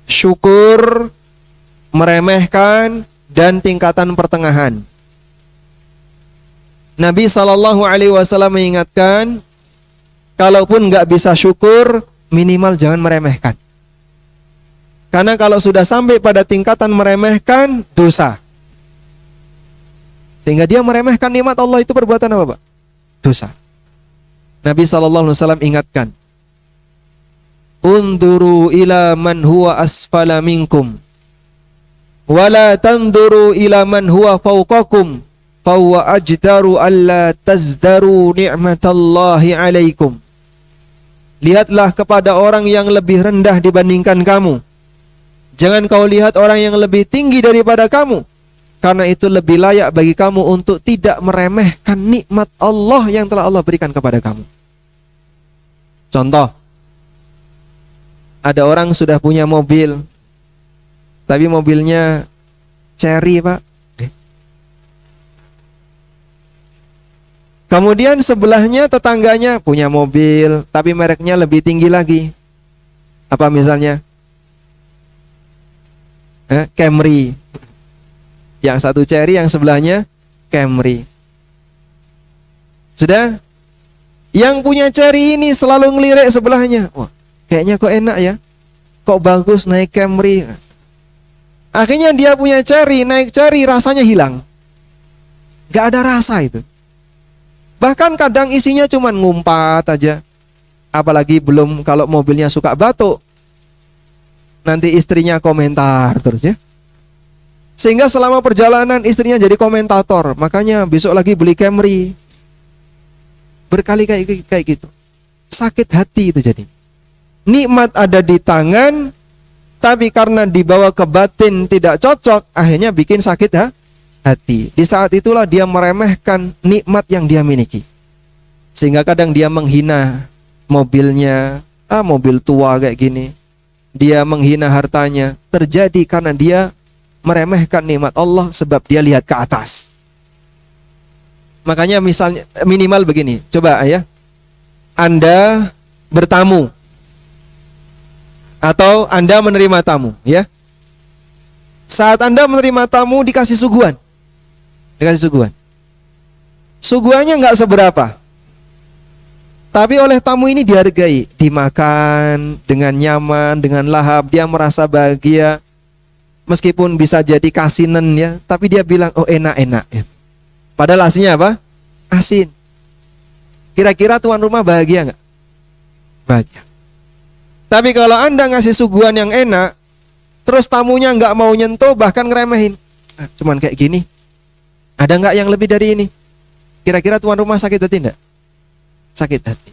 [SPEAKER 1] Syukur, meremehkan, dan tingkatan pertengahan. Nabi SAW mengingatkan, kalaupun nggak bisa syukur, minimal jangan meremehkan. Karena kalau sudah sampai pada tingkatan meremehkan, dosa. Sehingga dia meremehkan nikmat Allah, itu perbuatan apa, Pak? Dosa. Nabi SAW ingatkan, unduru ila man huwa asfala minkum wala tanduru ila man huwa fawqakum fahuwa ajdaru alla tazdaru ni'matallahi alaikum. Lihatlah kepada orang yang lebih rendah dibandingkan kamu. Jangan kau lihat orang yang lebih tinggi daripada kamu, karena itu lebih layak bagi kamu untuk tidak meremehkan nikmat Allah yang telah Allah berikan kepada kamu. Contoh, ada orang sudah punya mobil, tapi mobilnya Cherry, Pak. Kemudian sebelahnya tetangganya punya mobil, tapi mereknya lebih tinggi lagi. Apa misalnya? Camry. Yang satu Cherry, yang sebelahnya Camry. Sudah? Yang punya Cherry ini selalu ngelirik sebelahnya. Wah, kayaknya kok enak ya, kok bagus naik Camry. Akhirnya dia punya Cherry, naik Cherry rasanya hilang. Gak ada rasa itu. Bahkan kadang isinya cuma ngumpat aja. Apalagi belum kalau mobilnya suka batuk, nanti istrinya komentar terus ya. Sehingga selama perjalanan istrinya jadi komentator. Makanya besok lagi beli Camry. Berkali kayak gitu. Sakit hati itu jadi. Nikmat ada di tangan, tapi karena dibawa ke batin tidak cocok, akhirnya bikin sakit hati. Di saat itulah dia meremehkan nikmat yang dia miliki. Sehingga kadang dia menghina mobilnya, mobil tua kayak gini. Dia menghina hartanya, terjadi karena dia meremehkan nikmat Allah sebab dia lihat ke atas. Makanya misalnya minimal begini, coba ya, Anda bertamu atau Anda menerima tamu, ya. Saat Anda menerima tamu dikasih suguhan, suguhannya nggak seberapa. Tapi oleh tamu ini dihargai, dimakan dengan nyaman, dengan lahap, dia merasa bahagia. Meskipun bisa jadi kasinan ya, tapi dia bilang, oh enak-enak ya. Padahal aslinya apa? Asin. Kira-kira tuan rumah bahagia nggak? Bahagia. Tapi kalau Anda ngasih suguhan yang enak, terus tamunya nggak mau nyentuh, bahkan ngeremehin, cuman kayak gini, ada nggak yang lebih dari ini? Kira-kira tuan rumah sakit hati enggak? Sakit hati.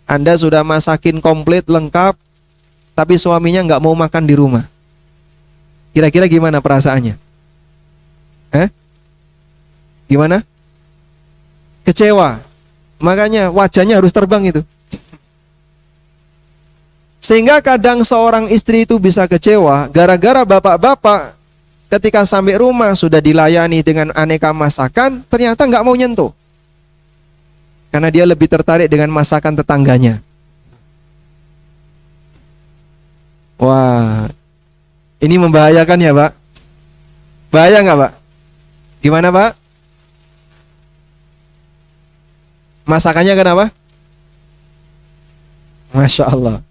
[SPEAKER 1] Anda sudah masakin komplit, lengkap, tapi suaminya nggak mau makan di rumah. Kira-kira gimana perasaannya? Gimana? Kecewa. Makanya wajahnya harus terbang itu. Sehingga kadang seorang istri itu bisa kecewa gara-gara bapak-bapak ketika sampai rumah sudah dilayani dengan aneka masakan, ternyata nggak mau nyentuh. Karena dia lebih tertarik dengan masakan tetangganya. Wah, ini membahayakan ya Pak? Bahaya nggak Pak? Gimana Pak? Masakannya kenapa? Masya Allah.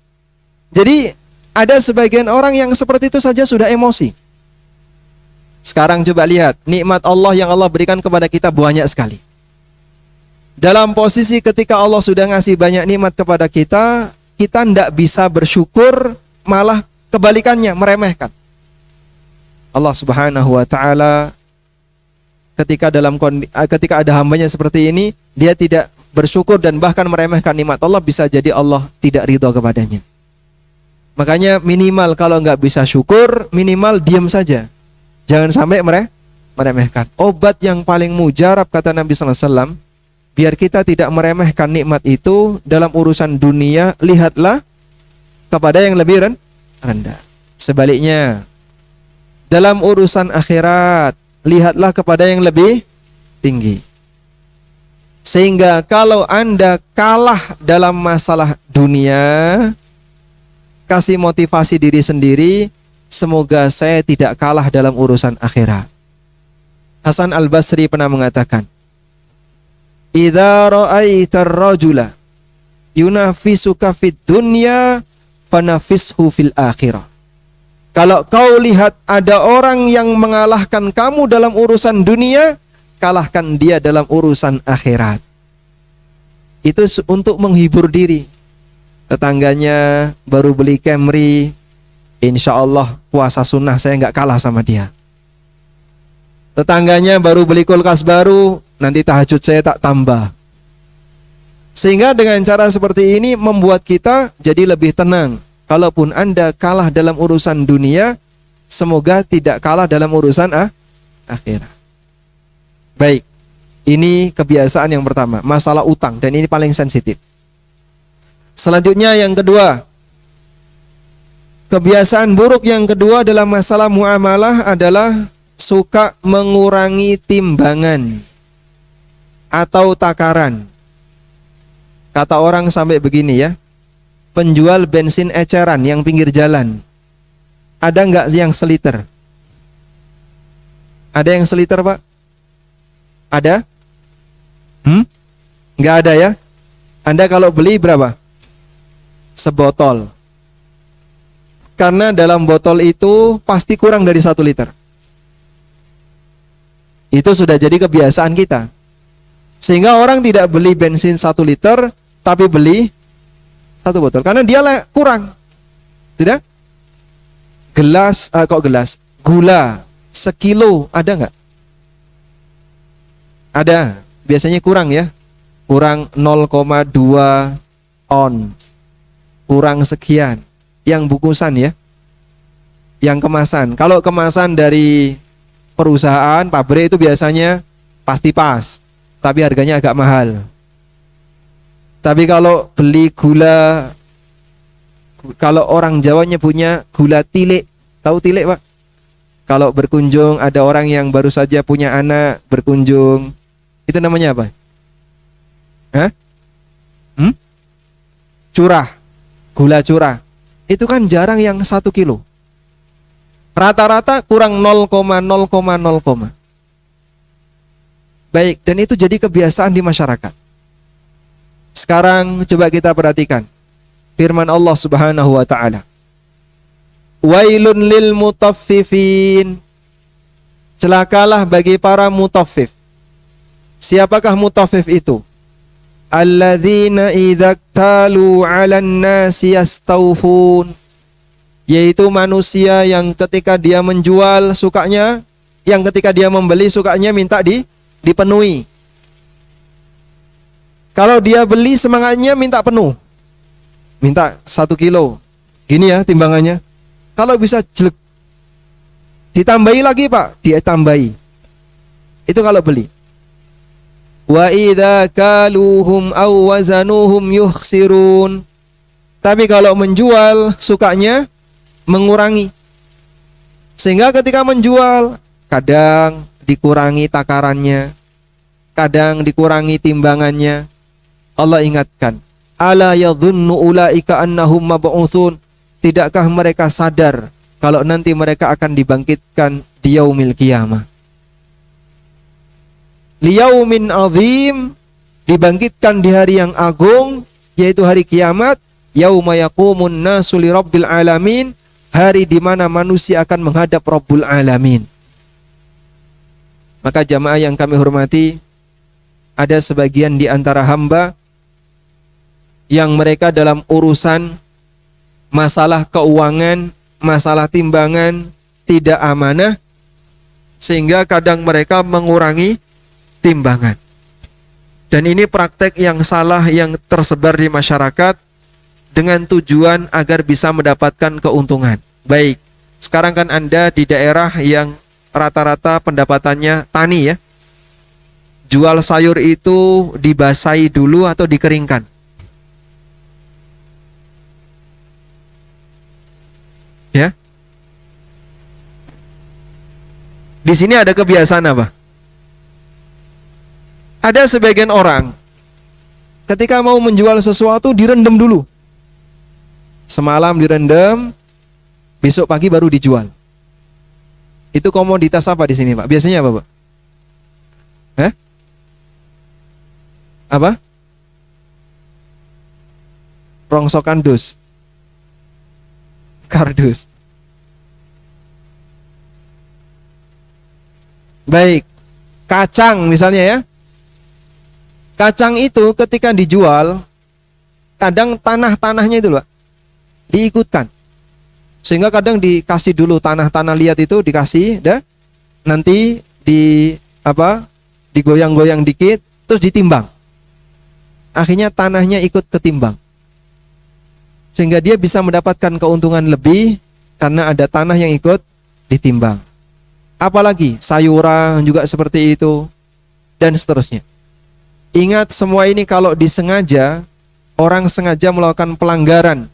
[SPEAKER 1] Jadi ada sebagian orang yang seperti itu saja sudah emosi. Sekarang coba lihat, nikmat Allah yang Allah berikan kepada kita banyak sekali. Dalam posisi ketika Allah sudah ngasih banyak nikmat kepada kita, kita tidak bisa bersyukur, malah kebalikannya, meremehkan. Allah Subhanahu wa taala ketika ada hambanya seperti ini, dia tidak bersyukur dan bahkan meremehkan nikmat Allah, bisa jadi Allah tidak ridho kepadanya. Makanya minimal kalau nggak bisa syukur, minimal diam saja. Jangan sampai meremehkan. Obat yang paling mujarab kata Nabi sallallahu alaihi wasallam, biar kita tidak meremehkan nikmat itu dalam urusan dunia, lihatlah kepada yang lebih rendah. Sebaliknya, dalam urusan akhirat, lihatlah kepada yang lebih tinggi. Sehingga kalau Anda kalah dalam masalah dunia, kasih motivasi diri sendiri, semoga saya tidak kalah dalam urusan akhirat. Hasan Al-Basri pernah mengatakan, "Idza ra'aitar rajula yunafisuka fid dunya, fanafishu fil akhirah." Kalau kau lihat ada orang yang mengalahkan kamu dalam urusan dunia, kalahkan dia dalam urusan akhirat. Itu untuk menghibur diri. Tetangganya baru beli Camry, insya Allah puasa sunnah saya nggak kalah sama dia. Tetangganya baru beli kulkas baru, nanti tahajud saya tak tambah. Sehingga dengan cara seperti ini membuat kita jadi lebih tenang. Kalaupun Anda kalah dalam urusan dunia, semoga tidak kalah dalam urusan akhirat. Baik, ini kebiasaan yang pertama, masalah utang, dan ini paling sensitif. Selanjutnya yang kedua, kebiasaan buruk yang kedua dalam masalah muamalah adalah suka mengurangi timbangan atau takaran. Kata orang sampai begini ya, penjual bensin eceran yang pinggir jalan, ada nggak yang seliter? Ada yang seliter Pak? Ada? Nggak ada ya? Anda kalau beli berapa? Sebotol. Karena dalam botol itu pasti kurang dari 1 liter. Itu sudah jadi kebiasaan kita. Sehingga orang tidak beli bensin 1 liter, tapi beli 1 botol. Karena dia kurang. Tidak? Gula sekilo ada nggak? Ada. Biasanya kurang ya. Kurang 0,2 on. Kurang sekian. Yang bungkusan ya. Yang kemasan. Kalau kemasan dari perusahaan, pabrik itu biasanya pasti pas. Tapi harganya agak mahal. Tapi kalau beli gula, kalau orang Jawa nyebutnya gula tilik. Tahu tilik Pak? Kalau berkunjung ada orang yang baru saja punya anak berkunjung, itu namanya apa? Curah. Gula curah. Itu kan jarang yang 1 kilo. Rata-rata kurang 0,0,0. Baik, dan itu jadi kebiasaan di masyarakat. Sekarang coba kita perhatikan firman Allah Subhanahu wa taala. Wailun lil mutaffifin. Celakalah bagi para mutaffif. Siapakah mutaffif itu? Alladzina idza talu 'alan nasi yastawfun. Yaitu manusia yang ketika dia menjual sukanya, yang ketika dia membeli sukanya minta dipenuhi. Kalau dia beli semangatnya minta penuh. Minta 1 kilo. Gini ya timbangannya. Kalau bisa jelek. Ditambahi lagi Pak, dia tambahi. Itu kalau beli. Wa idza kaluhum aw wazanuhum yukhsirun. Tapi kalau menjual sukanya mengurangi. Sehingga ketika menjual kadang dikurangi takarannya, kadang dikurangi timbangannya. Allah ingatkan, ala yadhunnu ulaika annahum mab'utsun. Tidakkah mereka sadar kalau nanti mereka akan dibangkitkan di yaumil qiyamah? Liyaumin azim, dibangkitkan di hari yang agung, yaitu hari kiamat. Yauma yaqumun nasu li rabbil alamin, hari di mana manusia akan menghadap Rabbul Alamin. Maka jamaah yang kami hormati, ada sebagian di antara hamba yang mereka dalam urusan masalah keuangan, masalah timbangan tidak amanah, sehingga kadang mereka mengurangi timbangan. Dan ini praktek yang salah yang tersebar di masyarakat dengan tujuan agar bisa mendapatkan keuntungan. Baik, sekarang kan Anda di daerah yang rata-rata pendapatannya tani ya. Jual sayur itu dibasahi dulu atau dikeringkan? Ya. Di sini ada kebiasaan apa? Ada sebagian orang ketika mau menjual sesuatu direndam dulu. Semalam direndam, besok pagi baru dijual. Itu komoditas apa di sini, Pak? Biasanya apa, Pak? Hah? Apa? Rongsokan dus. Kardus. Baik. Kacang misalnya ya. Kacang itu ketika dijual, kadang tanah-tanahnya itu, Pak, diikutkan. Sehingga kadang dikasih dulu tanah-tanah liat itu dikasih, dah. Nanti digoyang-goyang dikit, terus ditimbang. Akhirnya tanahnya ikut ketimbang. Sehingga dia bisa mendapatkan keuntungan lebih karena ada tanah yang ikut ditimbang. Apalagi sayuran juga seperti itu dan seterusnya. Ingat, semua ini kalau disengaja, orang sengaja melakukan pelanggaran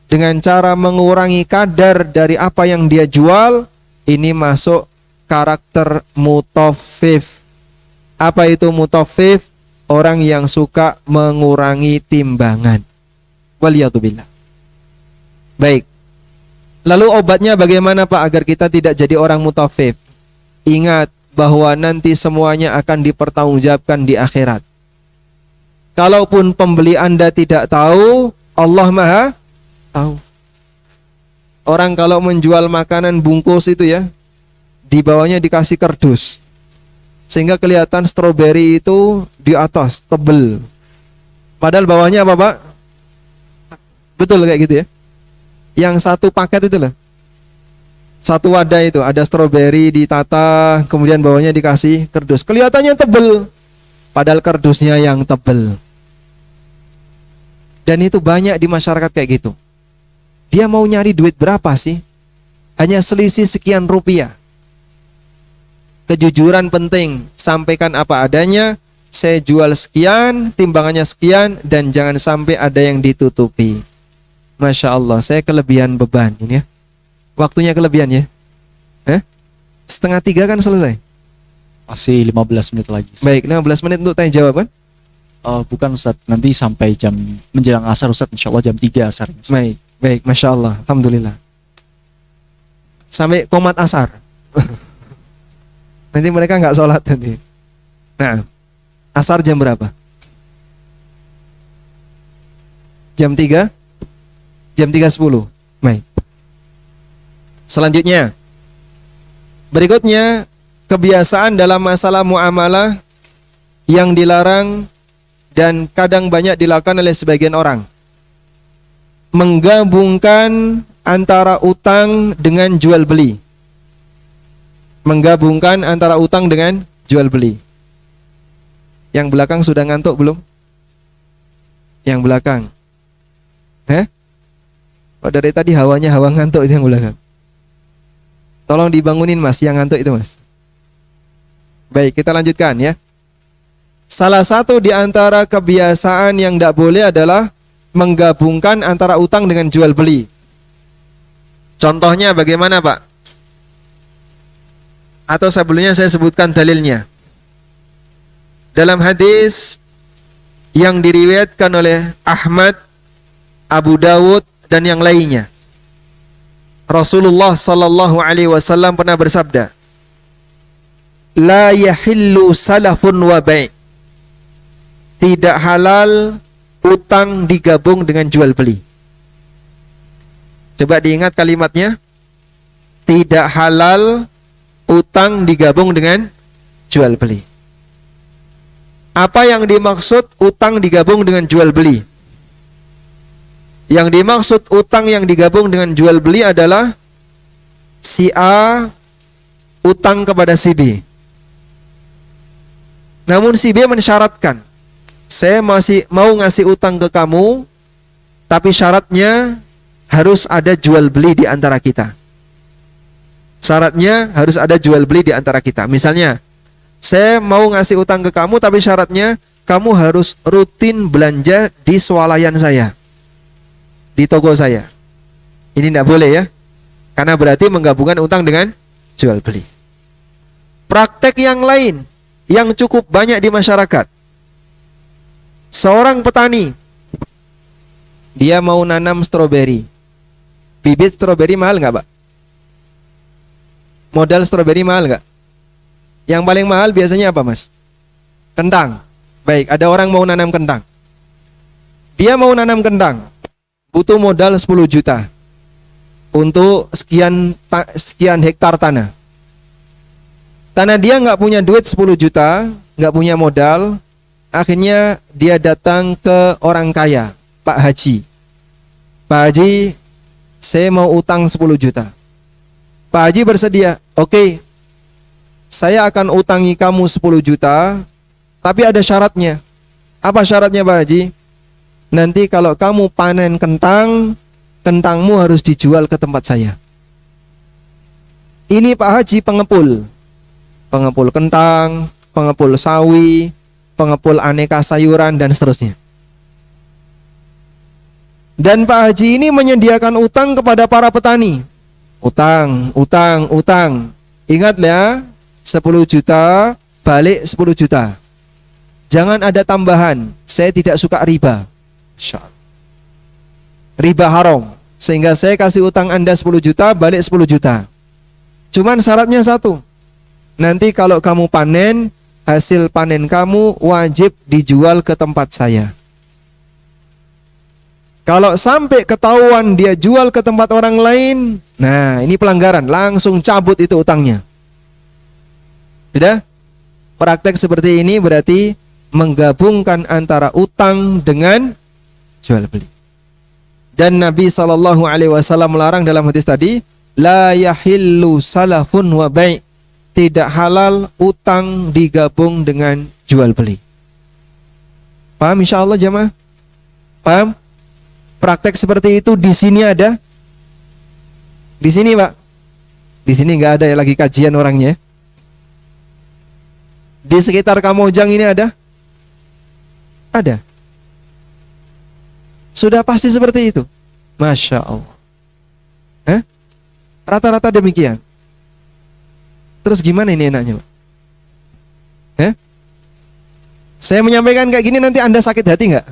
[SPEAKER 1] dengan cara mengurangi kadar dari apa yang dia jual, ini masuk karakter mutaffif. Apa itu mutaffif? Orang yang suka mengurangi timbangan. Waliyadzubillah. Baik. Lalu obatnya bagaimana, Pak, agar kita tidak jadi orang mutaffif? Ingat bahwa nanti semuanya akan dipertanggungjawabkan di akhirat. Kalaupun pembeli Anda tidak tahu, Allah Maha tahu. Orang kalau menjual makanan bungkus itu ya, di bawahnya dikasih kardus, sehingga kelihatan stroberi itu di atas tebel. Padahal bawahnya apa, Pak? Betul kayak gitu ya. Yang satu paket itu loh, satu wadah itu ada stroberi ditata, kemudian bawahnya dikasih kardus. Kelihatannya tebel, padahal kardusnya yang tebel. Dan itu banyak di masyarakat kayak gitu. Dia mau nyari duit berapa sih? Hanya selisih sekian rupiah. Kejujuran penting, sampaikan apa adanya. Saya jual sekian, timbangannya sekian, dan jangan sampai ada yang ditutupi. Masya Allah, saya kelebihan beban ini ya. Waktunya kelebihan ya. 2:30 kan selesai.
[SPEAKER 2] Masih 15 menit lagi.
[SPEAKER 1] Baik, 15 menit untuk tanya jawab kan?
[SPEAKER 2] Bukan Ustaz, nanti sampai jam menjelang asar Ustaz, insya Allah jam 3 asar.
[SPEAKER 1] Baik, baik, Masya Allah, Alhamdulillah. Sampai qomat asar. Nanti mereka nggak sholat nanti. Nah, asar jam berapa? Jam 3? Jam 3.10. Baik. Selanjutnya, berikutnya kebiasaan dalam masalah muamalah yang dilarang dan kadang banyak dilakukan oleh sebagian orang. Menggabungkan antara utang dengan jual beli. Menggabungkan antara utang dengan jual beli. Yang belakang sudah ngantuk belum? Yang belakang. Oh, dari tadi hawanya hawa ngantuk itu yang belakang. Tolong dibangunin mas, yang ngantuk itu mas. Baik, kita lanjutkan ya. Salah satu di antara kebiasaan yang tidak boleh adalah menggabungkan antara utang dengan jual beli. Contohnya bagaimana Pak? Atau sebelumnya saya sebutkan dalilnya. Dalam hadis yang diriwayatkan oleh Ahmad, Abu Dawud dan yang lainnya, Rasulullah sallallahu alaihi wasallam pernah bersabda, "La yahillu salafun wa bai'." Tidak halal utang digabung dengan jual beli. Coba diingat kalimatnya. Tidak halal utang digabung dengan jual beli. Apa yang dimaksud utang digabung dengan jual beli? Yang dimaksud utang yang digabung dengan jual beli adalah si A utang kepada si B. Namun si B mensyaratkan, saya masih mau ngasih utang ke kamu, tapi syaratnya harus ada jual beli di antara kita. Syaratnya harus ada jual beli di antara kita. Misalnya, saya mau ngasih utang ke kamu, tapi syaratnya kamu harus rutin belanja di swalayan saya, di toko saya. Ini tidak boleh ya, karena berarti menggabungkan utang dengan jual beli. Praktek yang lain yang cukup banyak di masyarakat. Seorang petani, dia mau nanam stroberi. Bibit stroberi mahal nggak Pak? Modal stroberi mahal nggak? Yang paling mahal biasanya apa Mas? Kentang. Baik, ada orang mau nanam kentang. Dia mau nanam kentang, butuh modal 10 juta untuk sekian hektar tanah. Karena dia nggak punya duit 10 juta, nggak punya modal, akhirnya dia datang ke orang kaya, Pak Haji. Pak Haji, saya mau utang 10 juta. Pak Haji bersedia, oke, saya akan utangi kamu 10 juta, tapi ada syaratnya. Apa syaratnya Pak Haji? Nanti kalau kamu panen kentang, kentangmu harus dijual ke tempat saya. Ini Pak Haji pengepul. Pengepul kentang, pengepul sawi, pengepul aneka sayuran dan seterusnya. Dan Pak Haji ini menyediakan utang kepada para petani. Utang. Ingat ya, 10 juta balik 10 juta. Jangan ada tambahan. Saya tidak suka riba. Riba haram. Sehingga saya kasih utang Anda 10 juta balik 10 juta. Cuman syaratnya satu. Nanti kalau kamu panen, hasil panen kamu wajib dijual ke tempat saya. Kalau sampai ketahuan dia jual ke tempat orang lain, nah ini pelanggaran, langsung cabut itu utangnya. Sudah? Praktek seperti ini berarti menggabungkan antara utang dengan jual beli. Dan Nabi SAW melarang dalam hadis tadi, la yahillu salafun wa bai'. Tidak halal utang digabung dengan jual beli. Paham insyaallah jamaah? Paham? Praktek seperti itu di sini ada? Di sini Pak? Di sini nggak ada ya, lagi kajian orangnya. Di sekitar Kamojang ini ada? Ada. Sudah pasti seperti itu. Masya Allah. Rata-rata demikian. Terus gimana ini enaknya Pak? Saya menyampaikan kayak gini nanti Anda sakit hati nggak?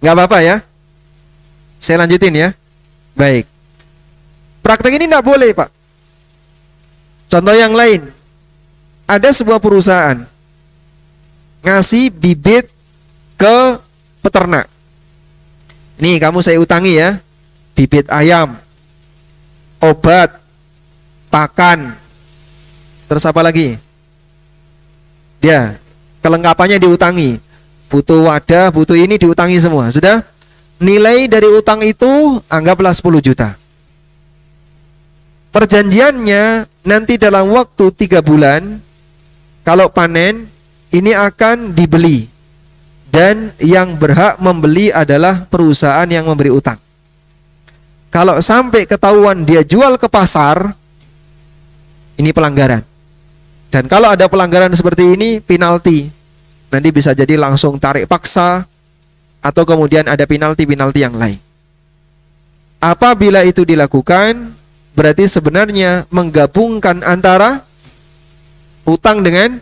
[SPEAKER 1] Nggak apa-apa ya. Saya lanjutin ya. Baik. Praktek ini nggak boleh Pak. Contoh yang lain. Ada sebuah perusahaan ngasih bibit ke ke peternak. Nih kamu saya utangi ya, bibit ayam, obat, pakan, terus apa lagi? Dia kelengkapannya diutangi, butuh wadah, butuh ini diutangi semua. Sudah? Nilai dari utang itu anggaplah 10 juta. Perjanjiannya nanti dalam waktu 3 bulan, kalau panen ini akan dibeli, dan yang berhak membeli adalah perusahaan yang memberi utang. Kalau sampai ketahuan dia jual ke pasar, ini pelanggaran. Dan kalau ada pelanggaran seperti ini, penalti. Nanti bisa jadi langsung tarik paksa, atau kemudian ada penalti-penalti yang lain. Apabila itu dilakukan, berarti sebenarnya menggabungkan antara utang dengan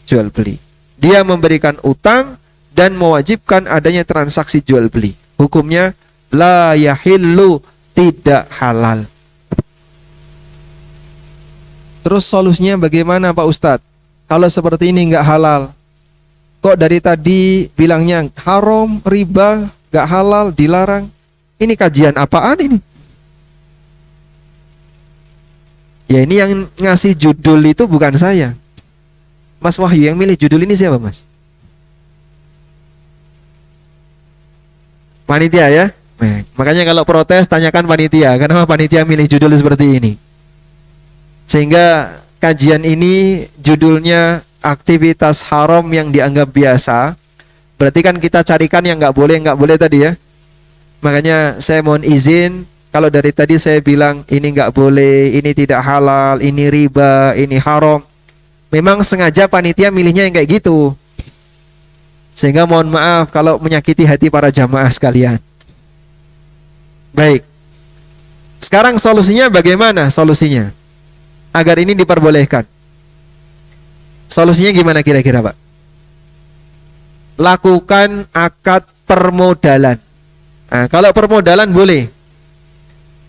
[SPEAKER 1] jual beli. Dia memberikan utang dan mewajibkan adanya transaksi jual beli. Hukumnya la yahillu, tidak halal. Terus solusinya bagaimana Pak Ustadz? Kalau seperti ini nggak halal, kok dari tadi bilangnya haram, riba, nggak halal, dilarang? Ini kajian apaan ini? Ya ini yang ngasih judul itu bukan saya. Mas Wahyu yang milih judul ini siapa Mas? Panitia ya? Makanya kalau protes tanyakan panitia. Kenapa panitia milih judul seperti ini? Sehingga kajian ini judulnya aktivitas haram yang dianggap biasa. Berarti kan kita carikan yang nggak boleh tadi ya. Makanya saya mohon izin, kalau dari tadi saya bilang ini nggak boleh, ini tidak halal, ini riba, ini haram, memang sengaja panitia milihnya yang kayak gitu. Sehingga mohon maaf kalau menyakiti hati para jamaah sekalian. Baik. Sekarang solusinya bagaimana solusinya? Agar ini diperbolehkan. Solusinya gimana kira-kira Pak? Lakukan akad permodalan. Nah, kalau permodalan boleh.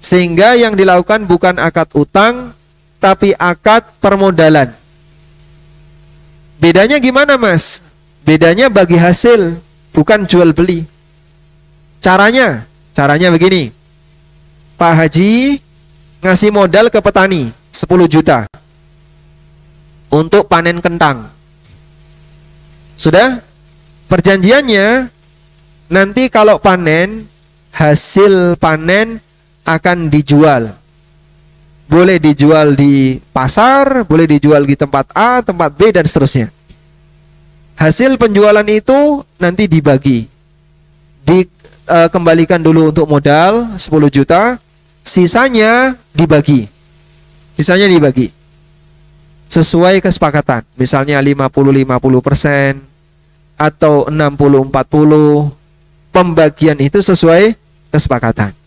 [SPEAKER 1] Sehingga yang dilakukan bukan akad utang, tapi akad permodalan. Bedanya gimana Mas? Bedanya bagi hasil, bukan jual beli. Caranya begini. Pak Haji ngasih modal ke petani 10 juta untuk panen kentang. Sudah? Perjanjiannya nanti kalau panen, hasil panen akan dijual. Boleh dijual di pasar, boleh dijual di tempat A, tempat B, dan seterusnya. Hasil penjualan itu nanti dibagi. Dikembalikan dulu untuk modal 10 juta, sisanya dibagi. Sesuai kesepakatan. Misalnya 50-50% atau 60-40. Pembagian itu sesuai kesepakatan.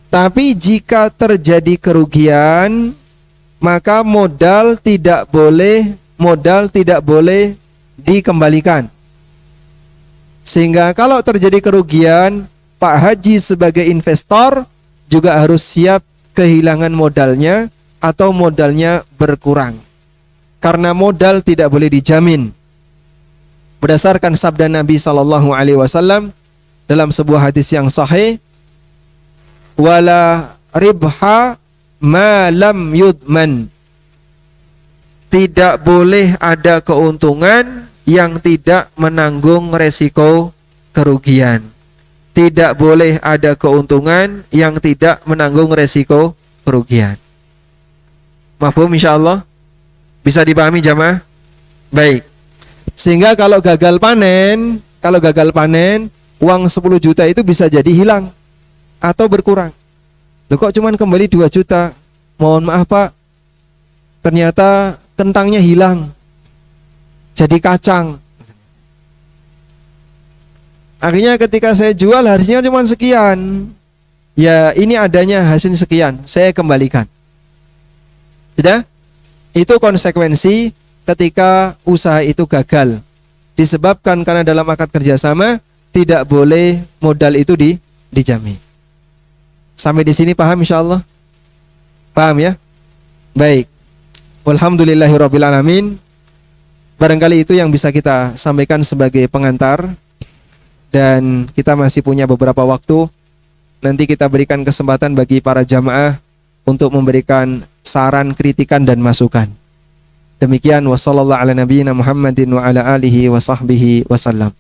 [SPEAKER 1] Tapi jika terjadi kerugian, maka modal tidak boleh dikembalikan. Sehingga kalau terjadi kerugian, Pak Haji sebagai investor juga harus siap kehilangan modalnya atau modalnya berkurang. Karena modal tidak boleh dijamin. Berdasarkan sabda Nabi SAW dalam sebuah hadis yang sahih, wala ribha ma lam yudman. Tidak boleh ada keuntungan yang tidak menanggung resiko kerugian. Tidak boleh ada keuntungan yang tidak menanggung resiko kerugian. Mafhum insyaallah? Bisa dipahami jamaah? Baik. Sehingga kalau gagal panen, uang 10 juta itu bisa jadi hilang atau berkurang. Loh kok cuman kembali 2 juta? Mohon maaf Pak, ternyata kentangnya hilang, jadi kacang. Akhirnya ketika saya jual harusnya cuma sekian. Ya ini adanya hasil sekian, saya kembalikan. Sudah? Itu konsekuensi ketika usaha itu gagal. Disebabkan karena dalam akad kerjasama tidak boleh modal itu dijamin. Sampai di sini paham insyaallah? Paham ya? Baik. Walhamdulillahirabbil alamin. Barangkali itu yang bisa kita sampaikan sebagai pengantar. Dan kita masih punya beberapa waktu. Nanti kita berikan kesempatan bagi para jamaah untuk memberikan saran, kritikan dan masukan. Demikian, wassallallahu ala nabiyyina Muhammadin wa ala alihi wa sahbihi wasallam.